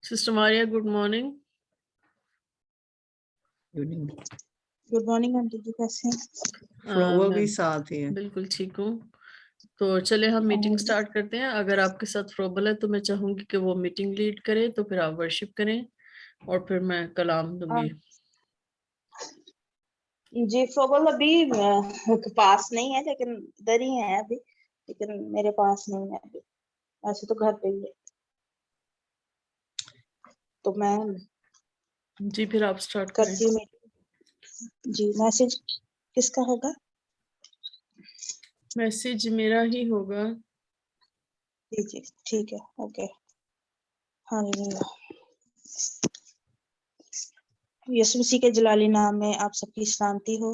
Sister Maria, good morning. Good morning aunty ji, कैसे हैं? वो भी मैं साथ ही है। बिल्कुल ठीक हूँ। तो चले हम मीटिंग स्टार्ट करते हैं। अगर आपके साथ फ्रोबल है तो मैं चाहूंगी कि वो मीटिंग लीड करे, तो फिर आप वर्शिप करें और फिर मैं कलाम दूंगी। जी फ्रोबल अभी पास नहीं है, लेकिन इधर ही है अभी, लेकिन मेरे पास नहीं है अभी, वैसे तो घर पे ही है। तो मैं जी फिर आप स्टार्ट करें। करती हूँ। जी मैसेज किसका होगा? मैसेज मेरा ही होगा। जी जी ठीक है, ओके। हालेलुया। यीशु मसीह के जलाली नाम में आप सबकी शांति हो।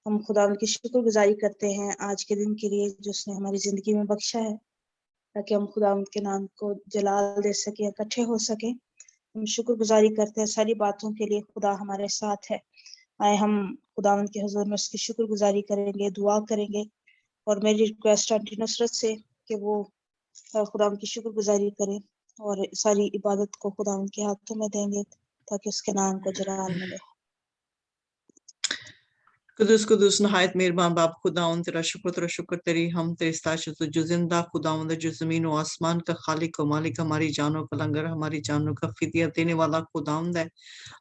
हम खुदा उनकी शुक्रगुजारी करते हैं आज के दिन के लिए जो उसने हमारी जिंदगी में बख्शा है, ताकि हम खुदा उनके नाम को जलाल दे सके, इकट्ठे हो सके। हम शुक्रगुजारी करते हैं सारी बातों के लिए, खुदा हमारे साथ है। आए हम खुदा के हुजूर में उसकी शुक्रगुजारी करेंगे, दुआ करेंगे। और मेरी रिक्वेस्ट आंटी नुसरत से कि वो खुदा की शुक्रगुजारी करें और सारी इबादत को खुदा उनके हाथों में देंगे, ताकि उसके नाम को जलाल मिले। कुदुस कुदुस नहायत मेहरबान बाप खुदाउन, तेरा शुक्र तेरी हम तेरी स्तायश जो जिंदा खुदाउन जो जमीन और आसमान का खालिक और मालिक, हमारी जानों का लंगर, हमारी जानों का फिदिया देने वाला खुदाउन है।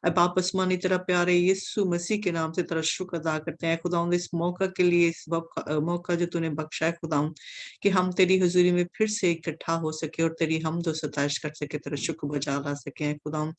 अब आप आसमानी तेरा प्यारे यीशु मसीह के नाम से तेरा शुक्र अदा करते हैं खुदाउन, इस मौका के लिए, इस मौका जो तूने बख्शा है खुदाउन, कि हम तेरी हुजूरी में फिर से इकट्ठा हो सके और तेरी हमदो सताइश कर सके, तेरा शुक्र बजा ला सके खुदाउन।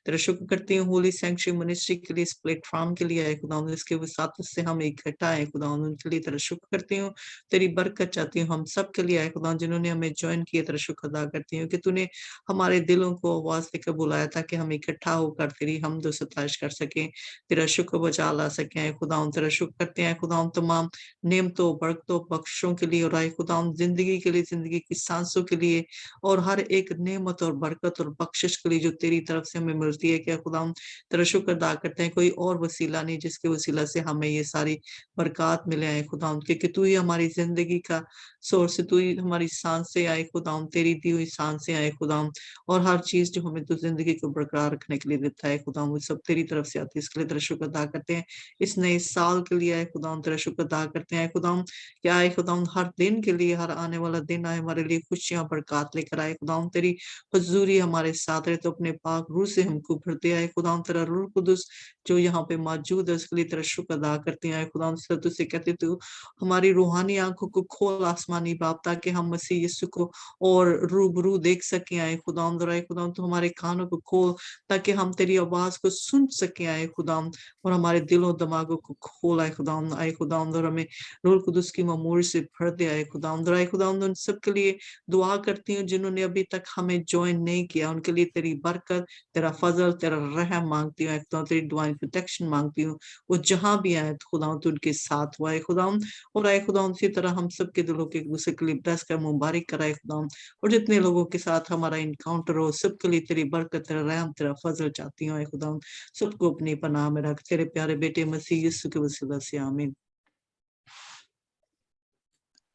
तेरा शुक्र करती हूँ होली सैंक्चुअरी मिनिस्ट्री के लिए, इस प्लेटफॉर्म के लिए आए खुदाउन, इसके वसात से हम इकट्ठा है खुदाउन, उनके लिए तेरा शुक्र करती हूँ। तेरी बरकत चाहती हूँ हम सब के लिए आए खुदाउन, जिन्होंने हमें ज्वाइन किया, तेरा शुक्र अदा करती हूँ कि तूने हमारे दिलों को आवाज देकर बुलाया था कि हम इकट्ठा होकर तेरी हमदो सताइश कर सके, तेरा शुक्र बजा ला सके खुदाउन। तेरा शुक्र करते हैं खुदाउन तमाम नेमतों, बरकतों, बख्शों के लिए, और आए खुदाउन जिंदगी के लिए, जिंदगी की सांसों के लिए, और हर एक नेमत और बरकत और बख्शिश के लिए जो तेरी तरफ से हमें मिलती है। क्या खुदाउन तेरा शुक्र अदा करते हैं, कोई और वसीला नहीं जिसके वसीला से हमें ये सारी बरकत मिले आए खुदाउन, क्योंकि तू ही हमारी जिंदगी का सोर्स, तू ही हमारी सांसें आए खुदाउन, तेरी दी हुई सांसें आए खुदाउन, और हर चीज जो हमें तो जिंदगी को बरकरार रखने के लिए देता है खुदाउन, वो सब तेरी तरफ से आती है। इसके लिए तेरा शुक्र अदा करते हैं। इस नए साल के लिए आए खुदाउन, तेरा शुक्र अदा करते हैं खुदाउन, क्या आए खुदाउन हर दिन के लिए, हर आने वाला दिन आए हमारे लिए खुशियां बरकत लेकर आए खुदाउन, तेरी हुजूरी हमारे साथ रहे, तो अपने पाक रूह से हमको भरते आए खुदाउन। तेरा रूह कुदुस जो यहाँ पे मौजूद है उसके लिए तेरा शुक्र अदा करते हैं खुदाउन। तुझसे कहते तू हमारी रूहानी आंखों को खोल आसमानी बाप, ताकि हम मसीह यीशु को और रूबरू देख सके आए खुदाउन। आए खुदाउन तो हमारे कानों को खोल, ताकि हम तेरी आवाज को सुन सके आए खुदाउन, और हमारे दिलों दिमागों को खोल आए खुदाउन। आए खुदाउन और हमें रूह कुदुस की ममूर से भर दे आए खुदाउन। आए खुदाउन उन सब के लिए दुआ करती हूँ जिन्होंने अभी तक हमें ज्वाइन नहीं किया, उनके लिए तेरी बरकत, तेरा फजल, तेरा रहम मांगती हूँ खुदा, तेरी डिवाइन प्रोटेक्शन मांगती हूँ। वो जहां भी आए खुदा तो उनके साथ हुआ है खुदा, और आए खुदा उसी तरह हम सब के दिलों के एक दूसरे के लिए ब्लेस कर मुबारक कराए खुदा, और जितने लोगों के साथ हमारा इनकाउंटर हो सबके लिए तेरी बरकत, तेरा रहम, तेरा फजल चाहती हूँ खुदा। सबको अपनी पनाह में रख, तेरे प्यारे बेटे मसीह यीशु के वसीला से आमीन।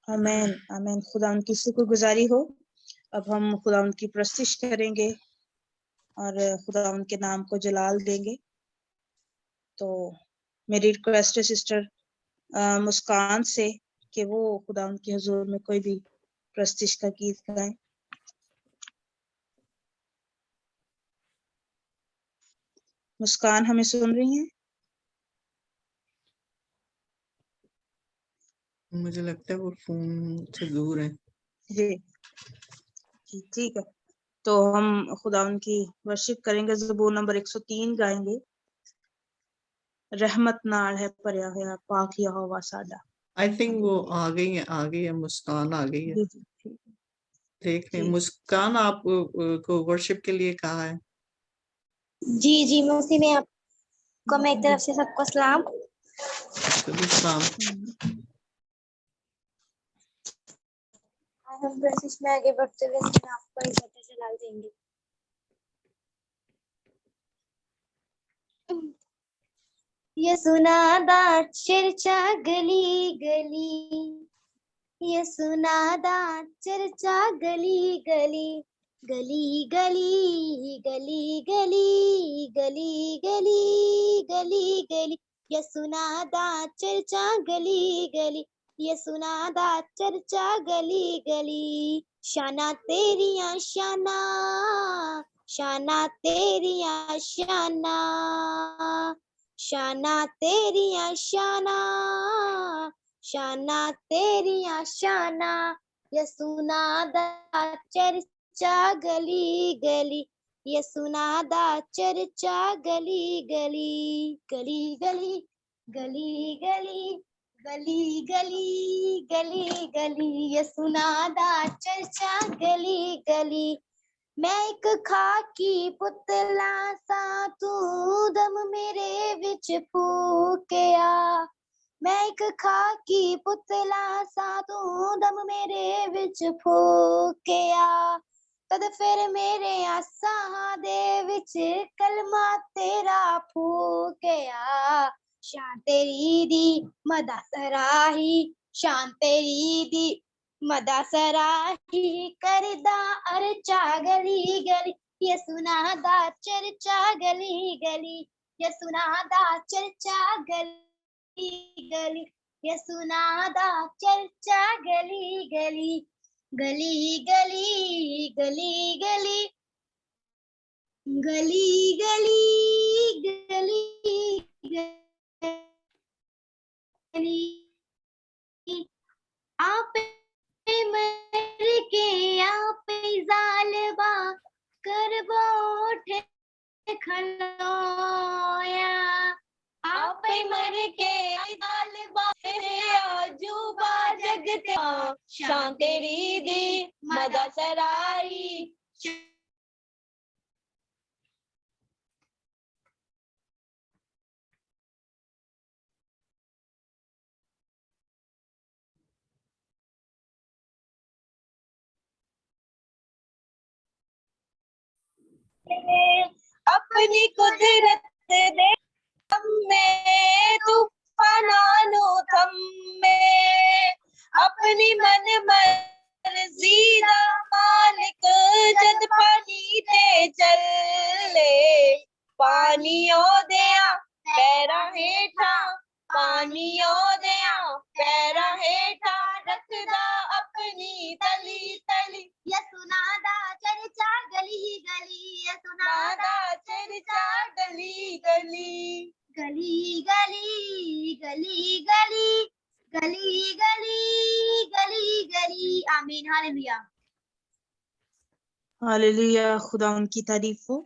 आमीन आमीन। खुदा उनकी शुक्रगुजारी हो। अब हम खुदा उनकी प्रस्तिश करेंगे और खुदा उनके नाम को जलाल देंगे। तो मेरी रिक्वेस्ट है सिस्टर मुस्कान से कि वो खुदा उनके हुजूर में कोई भी प्रस्तिश का गीत गाएं। मुस्कान हमें सुन रही हैं? मुझे लगता है वो फोन से दूर है। जी ठीक है, तो हम खुदा उनकी वर्शिप करेंगे। ज़बूर नंबर 103 गाएंगे। रहमत नाल है भरया होया पाक यहोवा साडा। आई थिंक वो आ गई है मुस्कान आ गई है। जी जी ठीक है। देख रहे मुस्कान, आप को वर्शिप के लिए कहा है। जी जी मसीह में आपको मेरी तरफ से सबको सलाम। हम प्रशिश में आगे बढ़ते हुए इसके नाम को इकट्ठे जलाल देंगे। ये सुनादा चर्चा गली गली, ये सुनादा चर्चा गली गली, गली गली गली गली गली गली गली गली ये सुनादा चर्चा गली गली ये सुनादा चर्चा गली गली शाना तेरिया शाना शाना तेरिया शाना शाना तेरिया शाना शाना तेरिया शाना ये सुनादा चर्चा गली गली ये सुनादा चर्चा गली गली गली गली गली गली गली गली गली गली ये सुनादा चर्चा गली गली मैं एक खाकी पुतला सा तू दम मेरे विच फूकिया मैं एक खाकी पुतला सा तू दम मेरे विच फूकिया तद फिर मेरे आसां दे विच कलमा तेरा फूकिया शान तेरी दी मदा सराही शान तेरी दी मदा सराही करदा अर्चा गली गली ये सुनादा चर्चा गली गली ये सुनादा चर्चा गली गली ये सुनादा चर्चा गली गली गली गली गली गली गली गली गली गली आप मर के आप जालबा करबो उठे खलोया आप मर के जालबा आजूबा जगते शान तेरी दी मदा सराई अपनी कुदरत दे में तूफानानो थम में अपनी मन मर्जी दा मालिक जद पानी ते चले पानी ओदिया पैरा हेठा पानी ओदिया पैरा हेठा रखदा अपनी तली तली ये सुनादा चर्चा गली गली ये सुनादा चर्चा गली गली गली गली गली गली गली गली गली गली आमीन हालेलुया हालेलुया खुदा उनकी तारीफ हो।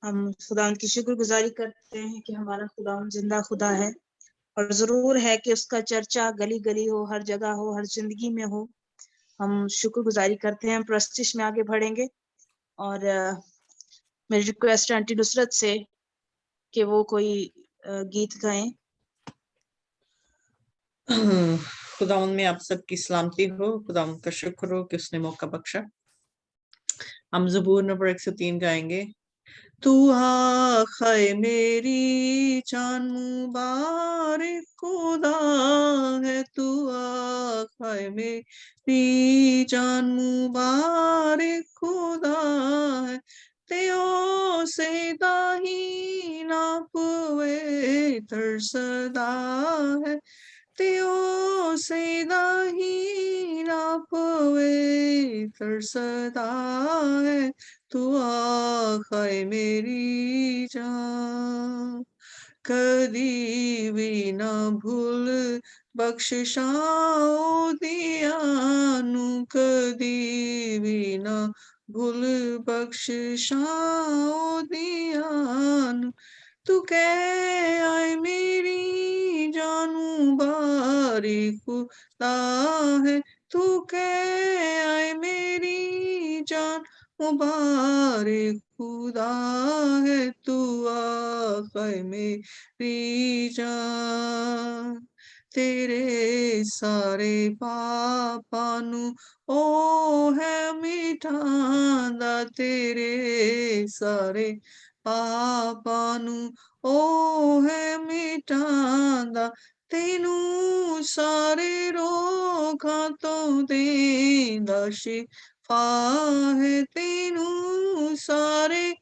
हम खुदा उनकी शुक्रगुजारी करते हैं कि हमारा खुदा जिंदा खुदा है और जरूर है कि उसका चर्चा गली गली हो, हर जगह हो, हर जिंदगी में हो। हम शुक्रगुजारी करते हैं। प्रस्तिश में आगे बढ़ेंगे और मेरी रिक्वेस्ट है आंटी नुसरत से कि वो कोई गीत गाएं। खुदावन में आप सबकी सलामती हो। खुदावन का शुक्र हो कि उसने मौका बख्शा। हम ज़बूर नंबर 103 गाएंगे। तू आखे मेरी जान मुबारक खुदा है, तू आखे मेरी जान मुबारक खुदा है, तेओ से दाही ना पुए तरसदा है, तेओ से दाही ना पुए तरसदा है, तू आखे मेरी जान। कदी भी ना भूल बख्शिशाओ दियानु, कदी भी ना भूल बख्शिशाओ दियानु, तू कह आए मेरी जान मुबारक खुदा है, तू कह आए मेरी जान मुबारक खुदा है, तू आखे मेरी जान। तेरे सारे पापानु ओ है मिटांदा, तेरे सारे पापानु ओ है मिटांदा, तेनू सारे रोगां तो देंदा ਦਾ ਸ਼ਿਫਾ ਹੈ ਤੈਨੂੰ ਸਾਰੇ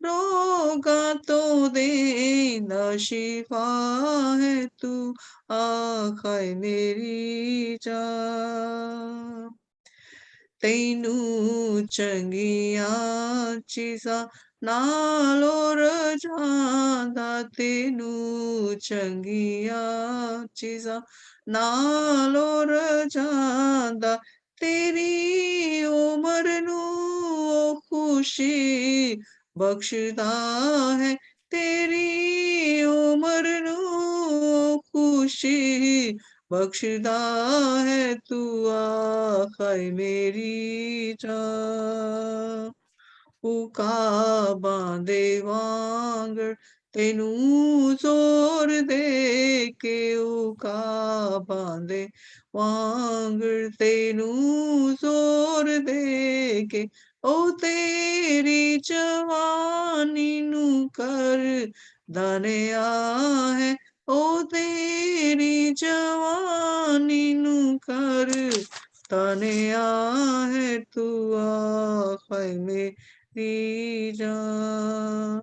ਰੋਗਾਂ ਤੋਂ ਦੇਂਦਾ ਸ਼ਿਫਾ ਹੈ ਤੂੰ ਆਖਾਏ ਮੇਰੀ ਜਾਨ ਤੈਨੂੰ ਚੰਗੀਆਂ ਚੀਜ਼ਾਂ ਨਾਲੋਂ ਰਜਾਂਦਾ ਤੈਨੂੰ ਚੰਗੀਆਂ ਚੀਜ਼ਾਂ ਨਾਲੋਂ ਰਜਾਂਦਾ ਤੇਰੀ ਉਮਰ ਨੂੰ ਉਹ ਖੁਸ਼ੀ ਬਖਸ਼ਦਾ ਹੈ ਤੇਰੀ ਉਮਰ ਨੂੰ ਉਹ ਖੁਸ਼ੀ ਬਖਸ਼ਦਾ ਹੈ ਤੂੰ ਆਖਾਏ ਮੇਰੀ ਜਾਨ ਉਕਾਬਾਂ ਦੇ ਵਾਂਗਰ ਤੈਨੂੰ ਜ਼ੋਰ ਦੇ ਕੇ ਉਕਾਬਾਂ ਦੇ ਵਾਂਗਰ ਤੈਨੂੰ ਜ਼ੋਰ ਦੇ ਕੇ ਉਹ ਤੇਰੀ ਜਵਾਨੀ ਨੂੰ ਕਰਦਾ ਨਿਆ ਹੈ ਉਹ ਤੇਰੀ ਜਵਾਨੀ ਨੂੰ ਕਰਦਾ ਨਿਆ ਹੈ ਤੂੰ ਆਖਾਏ ਮੇਰੀ ਜਾਨ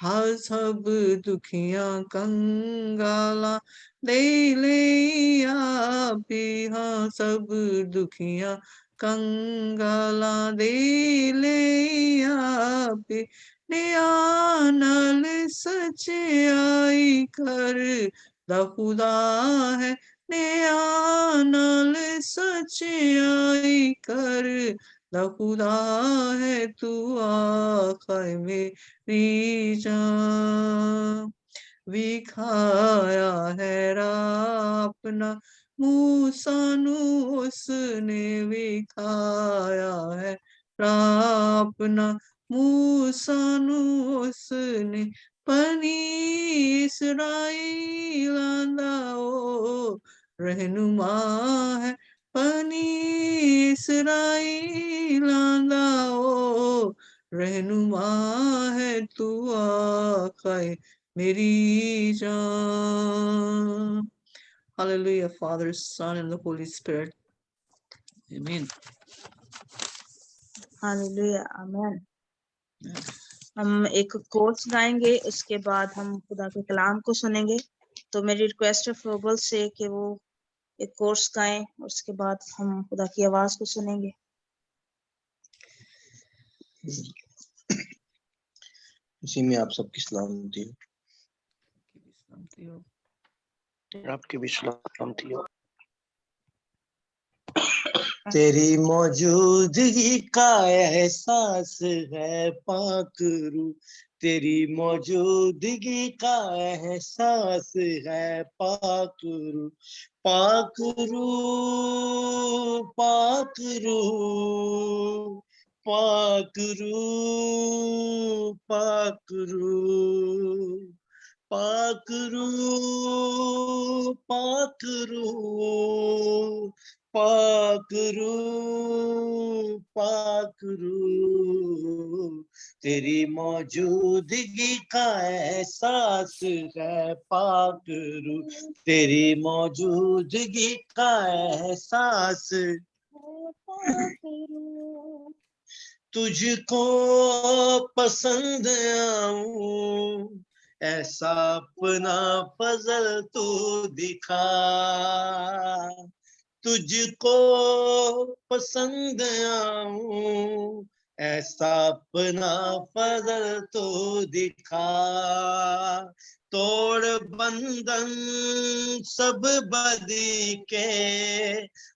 ਹਰ ਸਭ ਦੁਖੀਆਂ ਕੰਗਾਲਾਂ ਦੇ ਲਈ ਆਪੀ ਹਾਂ ਸਭ ਦੁਖੀਆਂ ਕੰਗਾਲਾਂ ਦੇ ਲਈ ਆਪੀ ਨਿਆਂ ਨਾਲ ਸੱਚਾਈ ਕਰਦਾ ਖੁਦਾ ਹੈ ਨਿਆਂ ਨਾਲ ਸੱਚਾਈ ਕਰਦਾ ਖੁਦਾ ਹੈ ਤੂੰ ਆਖਾਏ ਮੇਰੀ ਜਾਨ ਵਿਖਾਇਆ ਹੈ ਰਾਹ ਆਪਣਾ ਮੂਸਾ ਨੂੰ ਉਸਨੇ ਵਿਖਾਇਆ ਹੈ ਰਾਹ ਆਪਣਾ ਮੂਸਾ ਨੂੰ ਉਸਨੇ ਬਨੀ ਇਸਰਾਈਲਾਂ ਦਾ ਉਹ ਰਹਿਨੁਮਾ ਹੈ ਬਨੀ ਇਸਰਾਈਲਾਂ ਦਾ ਉਹ ਰਹਿਨੁਮਾ ਹੈ ਤੂੰ ਆਖਾਏ ਮੇਰੀ ਜਾਨ Hallelujah, Father, Son, and the Holy Spirit. Amen. Hallelujah आमीन। हम एक कोर्स गाएंगे, उसके बाद हम खुदा के कलाम को सुनेंगे। तो मेरी रिक्वेस्ट है फ्रोबल से कि वो एक कोर्स गाएं, उसके बाद हम खुदा की आवाज को सुनेंगे। इसी में आप सबकी सलामती हो, आपकी भी सलामती हो। तेरी मौजूदगी का एहसास है पाक रूह, तेरी मौजूदगी का एहसास है पाक रूह, पाक रूह, पाक रूह, पाक रूह, पाक रूह, पाक रूह, पाक रूह, पाक रूह, पाक रूह, तेरी मौजूदगी का एहसास है पाक रूह, तेरी मौजूदगी का एहसास तुझको पसंद आऊं ऐसा अपना फजल तू दिखा, तुझको पसंद आऊं ऐसा अपना फजल तो दिखा, तोड़ बंधन सब बदी के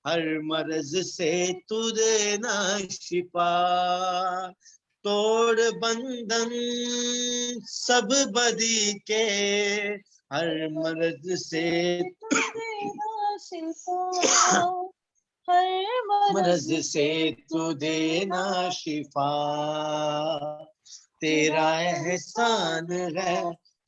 हर मर्ज से तू देना शिफा, तोड़ बंधन सब बदी के हर मर्ज से मर्ज से तू देना शिफा, तेरा एहसान है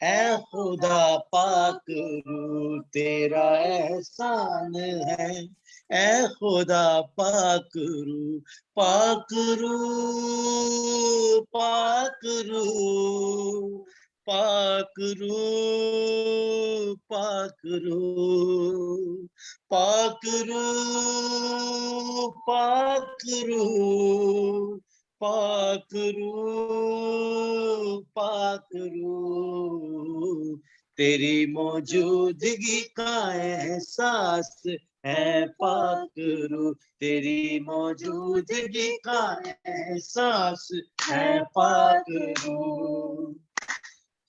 ऐ खुदा पाक रूह, तेरा एहसान है ऐ खुदा पाक रूह, पाक रूह, पाक रूह, पाक रूह, पाक रूह, पाक रूह, पाक रूह, पाक रूह, पाक रूह, तेरी मौजूदगी का एहसास है पाक रूह, तेरी मौजूदगी का एहसास है पाक रूह।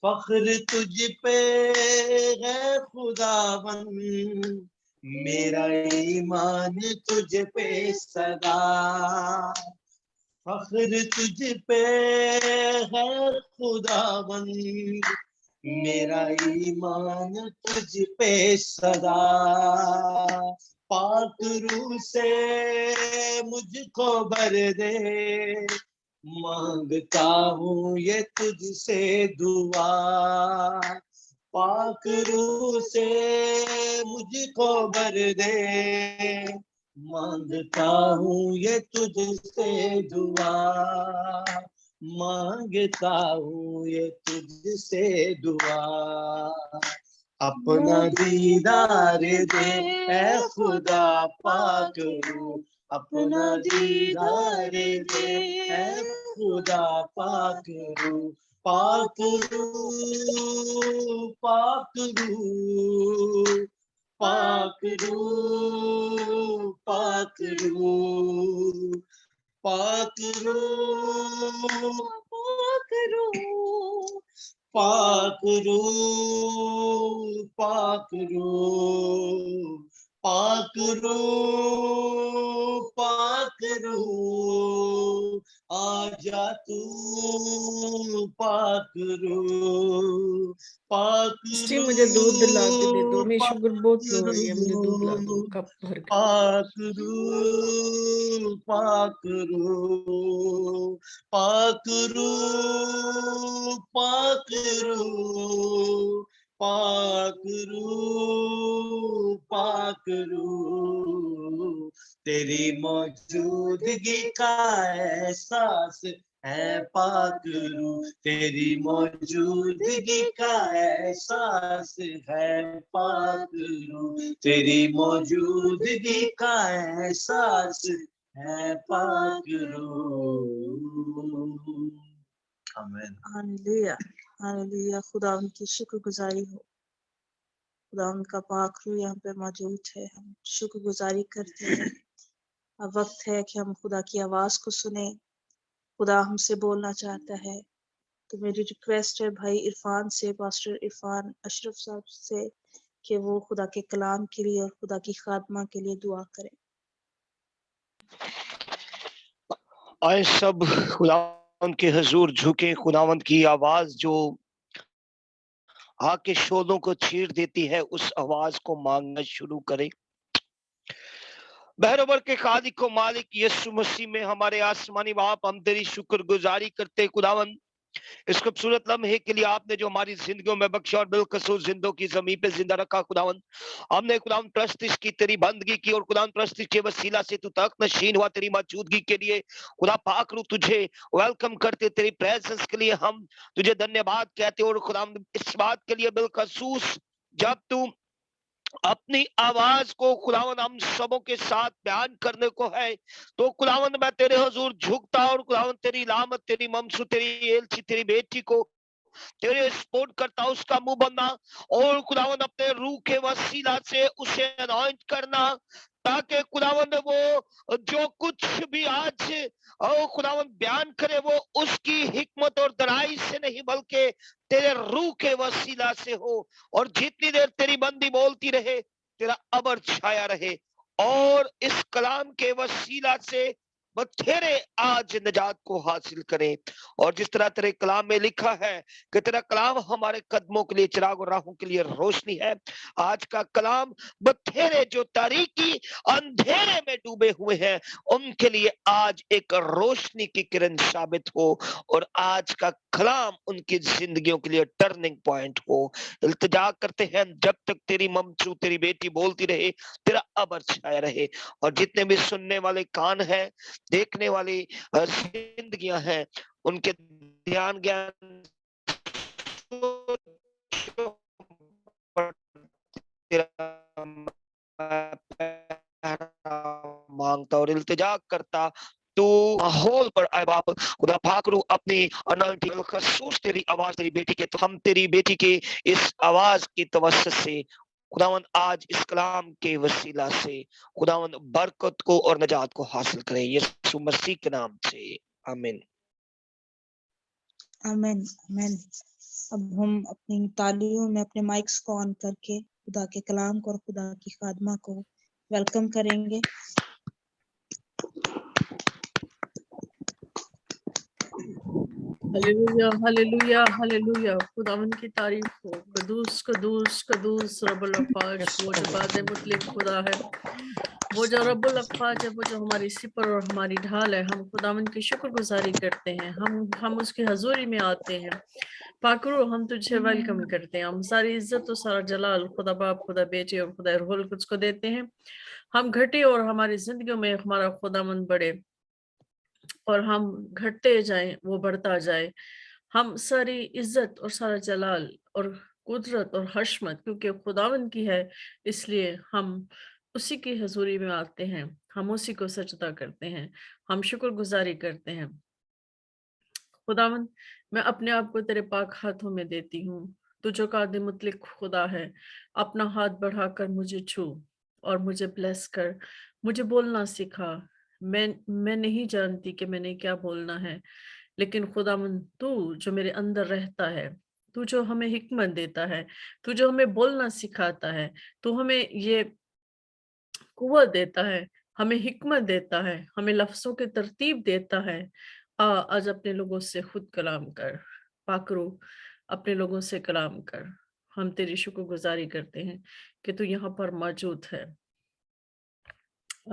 फख्र तुझ पे है खुदावंद, मेरा ईमान तुझ पे सदा, फख्र तुझ पे है खुदावंद, मेरा ईमान तुझ पे सदा, पाक रूह से मुझको भर दे, मांगता हूँ ये तुझसे दुआ, पाक रूह से मुझको भर दे, मांगता हूँ ये तुझसे दुआ, मांगता हूँ ये तुझसे दुआ, अपना दीदार दे ऐ खुदा पाक रूह, अपना दीदार दे ऐ खुदा पाक रूह, पाक रूह, पाक रूह, पाक रूह, पाक रूह, पाक रूह, पाक रूह, पाक रूह, पाक रूह, पाक रूह, पाक रूह, आजा तू पाक रूह, पाक स्टीव मुझे दूध दिला के दे दो, रूह, मेरी पाक शुगर बहुत लो हो रही है, मुझे दूध ला दो रूह, कप भर के। पाक रूह, पाक रूह, पाक रूह, पाक रूह, पाक रूह, पाक रूह, तेरी मौजूदगी का एहसास है पाक रूह, तेरी मौजूदगी का एहसास है पाक रूह, तेरी मौजूदगी का एहसास है पाक रूह। आमीन। Hallelujah, hallelujah. खुदा उनकी शुक्रगुजारी हो, खुदा उनका पाक रूह यहाँ पे मौजूद है, हम शुक्रगुजारी करते हैं। अब वक्त है कि हम खुदा की आवाज को सुने, खुदा हमसे बोलना चाहता है। तो मेरी रिक्वेस्ट है भाई इरफान से, पास्टर इरफान अशरफ साहब से, कि वो खुदा के कलाम के लिए और खुदा की खादमा के लिए दुआ करें। आए सब खुदावंद के हुजूर झुके, खुदावंद की आवाज जो आके शोलों को चीर देती है, उस आवाज को मांगना शुरू करें। बहरोबर के खालिक को मालिक यीशु मसीह में हमारे आसमानी बाप, हम तेरी शुक्रगुजारी करते खुदावंद इस खूबसूरत लम्हे के लिए आपने जो हमारी जिंदगियों में बख्शा और बिलकसूर जिंदों की जमीन पे जिंदा रखा खुदावंद। हमने खुदावंद प्रस्तिश की, तेरी बंदगी की और खुदावंद प्रस्तिश के वसीला से तू तक नशीन हुआ, तेरी मौजूदगी के लिए खुदा पाक रू तुझे वेलकम करते, तेरी प्रेजेंस के लिए हम तुझे धन्यवाद कहते और खुदावंद इस बात के लिए बिलकसूस जब तू अपनी आवाज को खुदावंद हम सबों के साथ बयान करने को है, तो खुदावंद मैं तेरे हुजूर झुकता और खुदावंद तेरी लामत, तेरी ममसू, तेरी एलची, तेरी बेटी को तेरे सपोर्ट करता, उसका मुंह बनना और खुदावंद अपने रूह के वसीला से उसे अनॉइंट करना, ताकि खुदावंद वो जो कुछ भी आज खुदावंद बयान करे वो उसकी हिकमत और दराई से नहीं बल्कि तेरे रूह के वसीला से हो। और जितनी देर तेरी बंदी बोलती रहे, तेरा अबर छाया रहे और इस कलाम के वसीला से बथेरे आज निजात को हासिल करें। और जिस तरह तेरे कलाम में लिखा है कि तेरा कलाम हमारे कदमों के लिए चिराग और राहों के लिए रोशनी है, आज का कलाम बथेरे जो तारीकी अंधेरे में डूबे हुए हैं उनके लिए आज एक रोशनी की किरण साबित हो और आज का कलाम उनकी जिंदगियों के लिए टर्निंग पॉइंट हो। इल्तिजा करते हैं जब तक तेरी ममचू, तेरी बेटी बोलती रहे, तेरा अबर छाया रहे। और जितने भी सुनने वाले कान हैं, देखने वाली जिंदगियां हैं, उनके ध्यान ज्ञान मांगता और इल्तिजा करता, तो माहौल पर आए बाप खुदा पाक रू अपनी अनॉइंटिंग खसूस तेरी आवाज तेरी बेटी के, तो हम तेरी बेटी के इस आवाज की तवस्सुत से खुदावन आज इस कलाम के वसीला से खुदावन बरकत को और नजात को हासिल करें, यीशु मसीह के नाम से, आमीन। आमीन आमीन। अब हम अपनी तालियों में अपने माइक्स को ऑन करके खुदा के कलाम को और खुदा की खादमा को वेलकम करेंगे। हालेलुया हालेलुया हालेलुया, खुदावन की तारीफ हो। कदूस कदूस कदूस रब्बुल अफ़ाज, वो जो बादे मुतलिक खुदा है, वो जो रब्बुल अफ़ाज है, वो जो हमारी सिपर और हमारी ढाल है। हम खुदावन की शुक्रगुजारी करते हैं, हम उसकी हजूरी में आते हैं। पाकरू, हम तुझे वेलकम करते हैं। हम सारी इज्जत और सारा जलाल खुदा बाप, खुदा बेटे और खुदा रूहुल कुद्स को देते हैं। हम घटे और हमारी जिंदगियों में हमारा खुदावन बढ़े, और हम घटते जाएं वो बढ़ता जाए। हम सारी इज्जत और सारा जलाल और कुदरत और हशमत क्योंकि खुदावन की है, इसलिए हम उसी की हजूरी में आते हैं, हम उसी को सजदा करते हैं, हम शुक्रगुजारी करते हैं। खुदावन, मैं अपने आप को तेरे पाक हाथों में देती हूँ। तू जो कादिर मुतलिक खुदा है, अपना हाथ बढ़ाकर मुझे छू और मुझे ब्लेस कर, मुझे बोलना सिखा। मैं नहीं जानती कि मैंने क्या बोलना है, लेकिन खुदावन तू जो मेरे अंदर रहता है, तू जो हमें हिकमत देता है, तू जो हमें बोलना सिखाता है, तू हमें ये कुव्वत देता है, हमें हिकमत देता है, हमें लफ्ज़ों की तरतीब देता है। आज अपने लोगों से खुद कलाम कर पाकरू, अपने लोगों से कलाम कर। हम तेरी शुक्रगुजारी करते हैं कि तू यहाँ पर मौजूद है।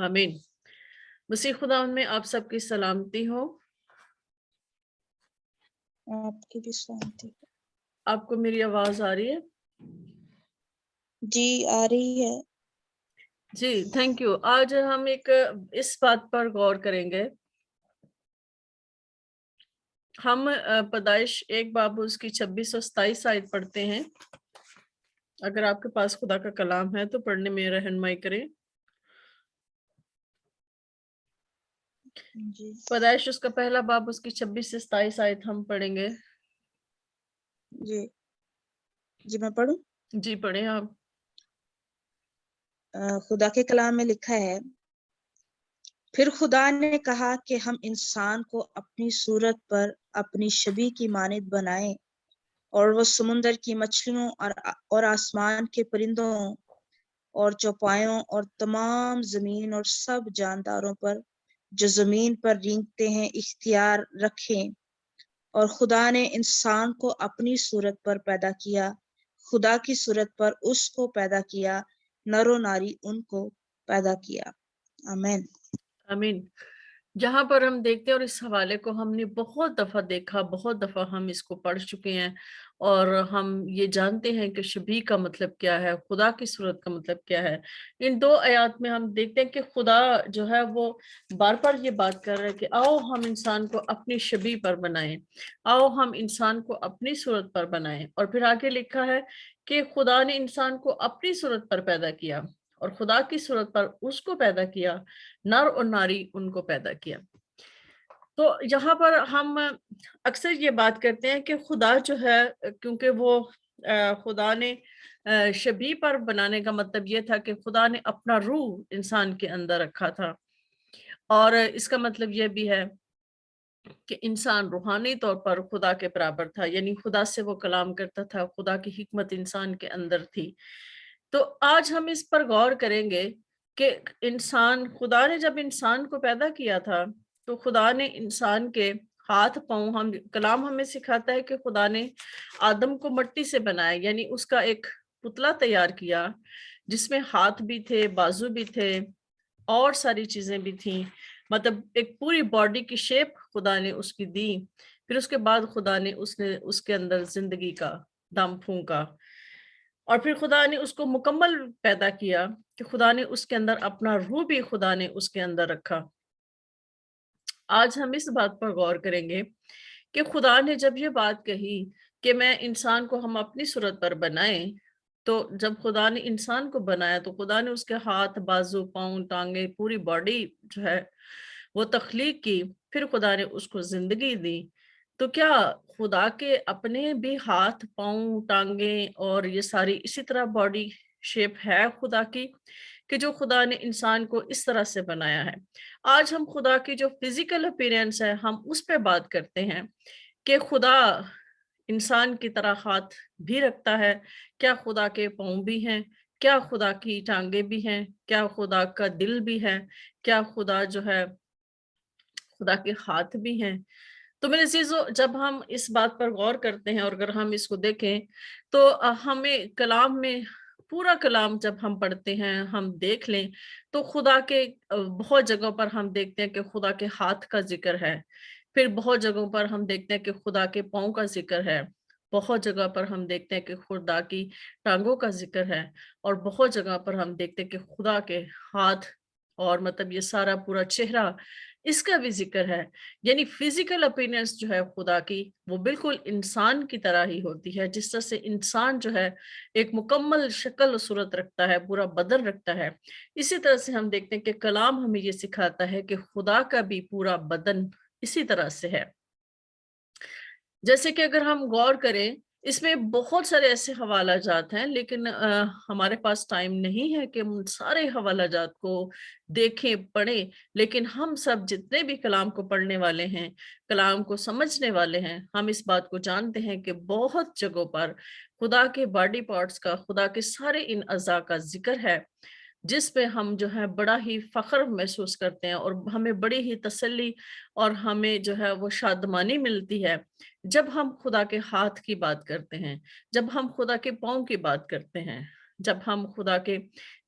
आमीन। मसीह खुदावन में आप सबकी सलामती हो। आपकी भी शांति। आपको मेरी आवाज आ रही है? जी आ रही है। जी, थैंक यू। आज हम एक इस बात पर गौर करेंगे। हम पैदाइश 1 बाब उसकी 26 और 27 आयत पढ़ते हैं। अगर आपके पास खुदा का कलाम है तो पढ़ने में रहनुमाई करें। जी पैदाइश उसका पहला बाब उसकी 26 से 27 आयत हम पढ़ेंगे। जी जी मैं पढ़ूं? जी पढ़ें आप। खुदा के कलाम में लिखा है, फिर खुदा ने कहा कि हम इंसान को अपनी सूरत पर अपनी शबीह की मानद बनाएं, और वो समुंदर की मछलियों और आसमान के परिंदों और चौपायों और तमाम जमीन और सब जानदारों पर जो जमीन पर रेंगते हैं इख्तियार रखें। और खुदा ने इंसान को अपनी सूरत पर पैदा किया, खुदा की सूरत पर उसको पैदा किया, नरो नारी उनको पैदा किया। आमीन आमीन। जहाँ पर हम देखते हैं, और इस हवाले को हमने बहुत दफा देखा, बहुत दफा हम इसको पढ़ चुके हैं, और हम ये जानते हैं कि शबीह का मतलब क्या है, खुदा की सूरत का मतलब क्या है। इन 2 आयात में हम देखते हैं कि खुदा जो है वो बार बार ये बात कर रहा है कि आओ हम इंसान को अपनी शबीह पर बनाएं, आओ हम इंसान को अपनी सूरत पर बनाएं। और फिर आगे लिखा है कि खुदा ने इंसान को अपनी सूरत पर पैदा किया, और खुदा की सूरत पर उसको पैदा किया, नर और नारी उनको पैदा किया। तो यहाँ पर हम अक्सर ये बात करते हैं कि खुदा जो है, क्योंकि वो खुदा ने शबीह पर बनाने का मतलब ये था कि खुदा ने अपना रूह इंसान के अंदर रखा था, और इसका मतलब ये भी है कि इंसान रूहानी तौर पर खुदा के बराबर था, यानी खुदा से वो कलाम करता था, खुदा की हिकमत इंसान के अंदर थी। तो आज हम इस पर गौर करेंगे कि खुदा ने जब इंसान को पैदा किया था, तो खुदा ने इंसान के हाथ पांव, हम कलाम हमें सिखाता है कि खुदा ने आदम को मिट्टी से बनाया, यानी उसका एक पुतला तैयार किया जिसमें हाथ भी थे, बाजू भी थे, और सारी चीजें भी थी। मतलब एक पूरी बॉडी की शेप खुदा ने उसकी दी। फिर उसके बाद खुदा ने उसके अंदर जिंदगी का दम फूंका, और फिर खुदा ने उसको मुकम्मल पैदा किया कि खुदा ने उसके अंदर अपना रूह भी खुदा ने उसके अंदर रखा। आज हम इस बात पर गौर करेंगे कि खुदा ने जब ये बात कही کہ میں انسان کو ہم اپنی صورت پر بنائیں، تو جب خدا نے انسان کو بنایا تو خدا نے اس کے ہاتھ، بازو، پاؤں، ٹانگیں، پوری باڈی جو ہے وہ تخلیق کی، پھر خدا نے اس کو زندگی دی۔ تو کیا خدا کے اپنے بھی ہاتھ، پاؤں، ٹانگیں اور یہ ساری اسی طرح باڈی شیپ ہے خدا کی، کہ جو خدا نے انسان کو اس طرح سے بنایا ہے؟ آج ہم خدا کی جو فزیکل اپیرنس ہے ہم اس پہ بات کرتے ہیں کہ خدا انسان کی طرح ہاتھ بھی رکھتا ہے، کیا خدا کے پاؤں بھی ہیں، کیا خدا کی ٹانگیں بھی ہیں، کیا خدا کا دل بھی ہے، کیا خدا جو ہے خدا کے ہاتھ بھی ہیں؟ تو میرے عزیزو، جب ہم اس بات پر غور کرتے ہیں اور اگر ہم اس کو دیکھیں تو ہمیں کلام میں پورا کلام جب ہم پڑھتے ہیں، ہم دیکھ لیں تو خدا کے بہت جگہوں پر ہم دیکھتے ہیں کہ خدا کے ہاتھ کا ذکر ہے، پھر بہت جگہوں پر ہم دیکھتے ہیں کہ خدا کے پاؤں کا ذکر ہے، بہت جگہ پر ہم دیکھتے ہیں کہ خدا کی ٹانگوں کا ذکر ہے، اور بہت جگہ پر ہم دیکھتے ہیں کہ خدا کے ہاتھ اور مطلب یہ سارا پورا چہرہ، اس کا بھی ذکر ہے۔ یعنی فزیکل اپیرنس جو ہے خدا کی وہ بالکل انسان کی طرح ہی ہوتی ہے، جس طرح سے انسان جو ہے ایک مکمل شکل و صورت رکھتا ہے، پورا بدن رکھتا ہے، اسی طرح سے ہم دیکھتے ہیں کہ کلام ہمیں یہ سکھاتا ہے کہ خدا کا بھی پورا بدن اسی طرح سے ہے۔ جیسے کہ اگر ہم غور کریں، اس میں بہت سارے ایسے حوالہ جات ہیں، لیکن ہمارے پاس ٹائم نہیں ہے کہ ہم سارے حوالہ جات کو دیکھیں، پڑھیں، لیکن ہم سب جتنے بھی کلام کو پڑھنے والے ہیں، کلام کو سمجھنے والے ہیں، ہم اس بات کو جانتے ہیں کہ بہت جگہوں پر خدا کے باڈی پارٹس کا، خدا کے سارے ان اعضاء کا ذکر ہے، جس پہ ہم جو ہے بڑا ہی فخر محسوس کرتے ہیں اور ہمیں بڑی ہی تسلی اور ہمیں جو ہے وہ شادمانی ملتی ہے جب ہم خدا کے ہاتھ کی بات کرتے ہیں، جب ہم خدا کے پاؤں کی بات کرتے ہیں، جب ہم خدا کے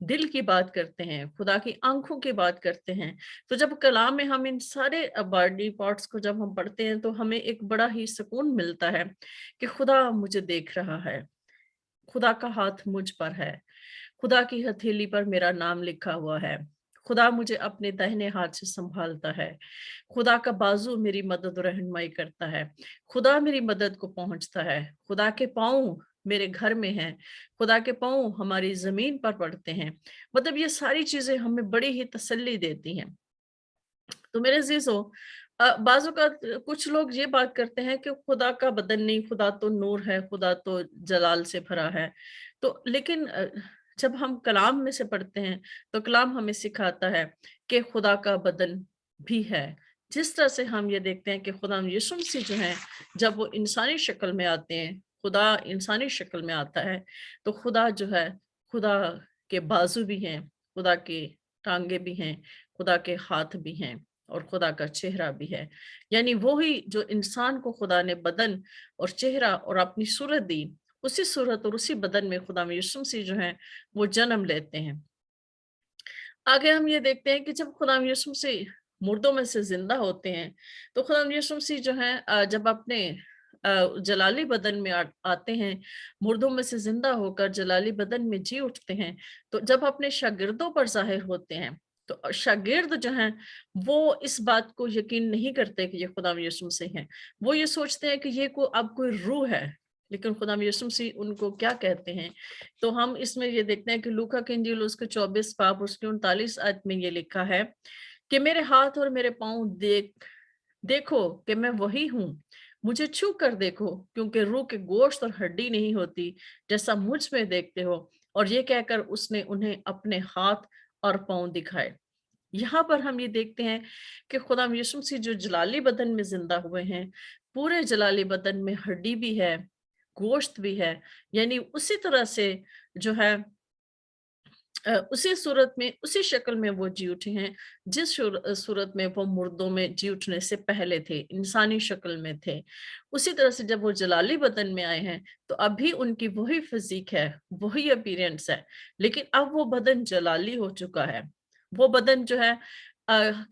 دل کی بات کرتے ہیں، خدا کی آنکھوں کی بات کرتے ہیں۔ تو جب کلام میں ہم ان سارے باڈی پارٹس کو جب ہم پڑھتے ہیں تو ہمیں ایک بڑا ہی سکون ملتا ہے کہ خدا مجھے دیکھ رہا ہے، خدا کا ہاتھ مجھ پر ہے، خدا کی ہتھیلی پر میرا نام لکھا ہوا ہے، خدا مجھے اپنے داہنے ہاتھ سے سنبھالتا ہے، خدا کا بازو میری مدد و رہنمائی کرتا ہے، خدا میری مدد کو پہنچتا ہے، خدا کے پاؤں میرے گھر میں ہیں، خدا کے پاؤں ہماری زمین پر پڑتے ہیں۔ مطلب یہ ساری چیزیں ہمیں بڑی ہی تسلی دیتی ہیں۔ تو میرے عزیزو، بعض اوقات کچھ لوگ یہ بات کرتے ہیں کہ خدا کا بدن نہیں، خدا تو نور ہے، خدا تو جلال سے بھرا ہے۔ تو لیکن جب ہم کلام میں سے پڑھتے ہیں تو کلام ہمیں سکھاتا ہے کہ خدا کا بدن بھی ہے۔ جس طرح سے ہم یہ دیکھتے ہیں کہ خدا یسوع مسیح جو ہیں جب وہ انسانی شکل میں آتے ہیں، خدا انسانی شکل میں آتا ہے، تو خدا جو ہے، خدا کے بازو بھی ہیں، خدا کے ٹانگیں بھی ہیں، خدا کے ہاتھ بھی ہیں اور خدا کا چہرہ بھی ہے۔ یعنی وہی جو انسان کو خدا نے بدن اور چہرہ اور اپنی صورت دی، اسی صورت اور اسی بدن میں خدا یسوع مسیح جو ہیں وہ جنم لیتے ہیں۔ آگے ہم یہ دیکھتے ہیں کہ جب خدا یسوع مسیح مردوں میں سے زندہ ہوتے ہیں تو خدا یسوع مسیح جو ہیں جب اپنے جلالی بدن میں آتے ہیں، مردوں میں سے زندہ ہو کر جلالی بدن میں جی اٹھتے ہیں، تو جب اپنے شاگردوں پر ظاہر ہوتے ہیں تو شاگرد جو ہیں وہ اس بات کو یقین نہیں کرتے کہ یہ خدا یسوع مسیح ہیں۔ وہ یہ سوچتے ہیں کہ یہ اب کوئی روح ہے، لیکن خدا یسوع مسیح ان کو کیا کہتے ہیں؟ تو ہم اس میں یہ دیکھتے ہیں کہ لوکا کی انجیل اس کے 24 باب اس کے 39 آیت میں یہ لکھا ہے کہ میرے ہاتھ اور میرے پاؤں دیکھو کہ میں وہی ہوں، مجھے چھو کر دیکھو کیونکہ روح کے گوشت اور ہڈی نہیں ہوتی جیسا مجھ میں دیکھتے ہو۔ اور یہ کہہ کر اس نے انہیں اپنے ہاتھ اور پاؤں دکھائے۔ یہاں پر ہم یہ دیکھتے ہیں کہ خدا یسوع مسیح جو جلالی بدن میں زندہ ہوئے ہیں، پورے جلالی بدن میں ہڈی بھی ہے، گوشت بھی ہے، یعنی اسی طرح سے جو ہے اسی صورت میں، اسی شکل میں وہ جی اٹھے ہیں جس صورت میں وہ مردوں میں جی اٹھنے سے پہلے تھے، انسانی شکل میں تھے۔ اسی طرح سے جب وہ جلالی بدن میں آئے ہیں تو اب بھی ان کی وہی فزیک ہے، وہی اپیرنس ہے، لیکن اب وہ بدن جلالی ہو چکا ہے۔ وہ بدن جو ہے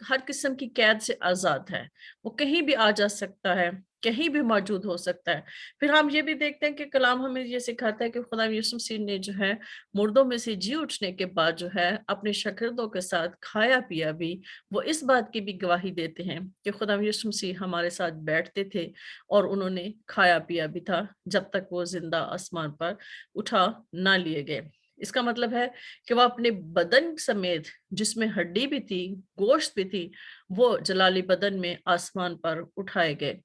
ہر قسم کی قید سے آزاد ہے، وہ کہیں بھی آ جا سکتا ہے، कहीं भी मौजूद हो सकता है। फिर हम ये भी देखते हैं कि कलाम हमें ये सिखाता है कि खुदा यीशु मसीह ने जो है मुर्दों में से जी उठने के बाद जो है अपने शागिर्दों के साथ खाया पिया भी। वो इस बात की भी गवाही देते हैं कि खुदा यीशु मसीह हमारे साथ बैठते थे और उन्होंने खाया पिया भी था जब तक वो जिंदा आसमान पर उठा ना लिए गए। इसका मतलब है कि वो अपने बदन समेत, जिसमें हड्डी भी थी, गोश्त भी थी, वो जलाली बदन में आसमान पर उठाए गए।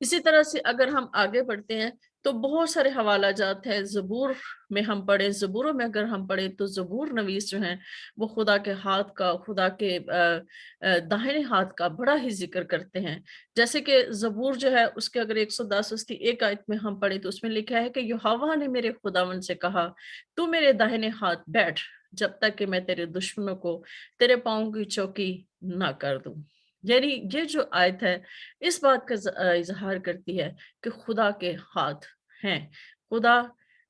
इसी तरह से अगर हम आगे बढ़ते हैं तो बहुत सारे हवाला जात है। ज़बूर में हम पढ़े, ज़बूरों में अगर हम पढ़े तो ज़बूर नवीस जो हैं वो खुदा के हाथ का, खुदा के दाहिने हाथ का बड़ा ही जिक्र करते हैं। जैसे कि ज़बूर जो है उसके अगर 110 उसकी 1 आयत में हम पढ़े तो उसमें लिखा है कि यहोवा ने मेरे खुदावन से कहा, तू मेरे दाहिने हाथ बैठ जब तक कि मैं तेरे दुश्मनों को तेरे पाँव की चौकी ना कर दूं। यानी ये जो आयत है इस बात का इजहार करती है कि खुदा के हाथ हैं। खुदा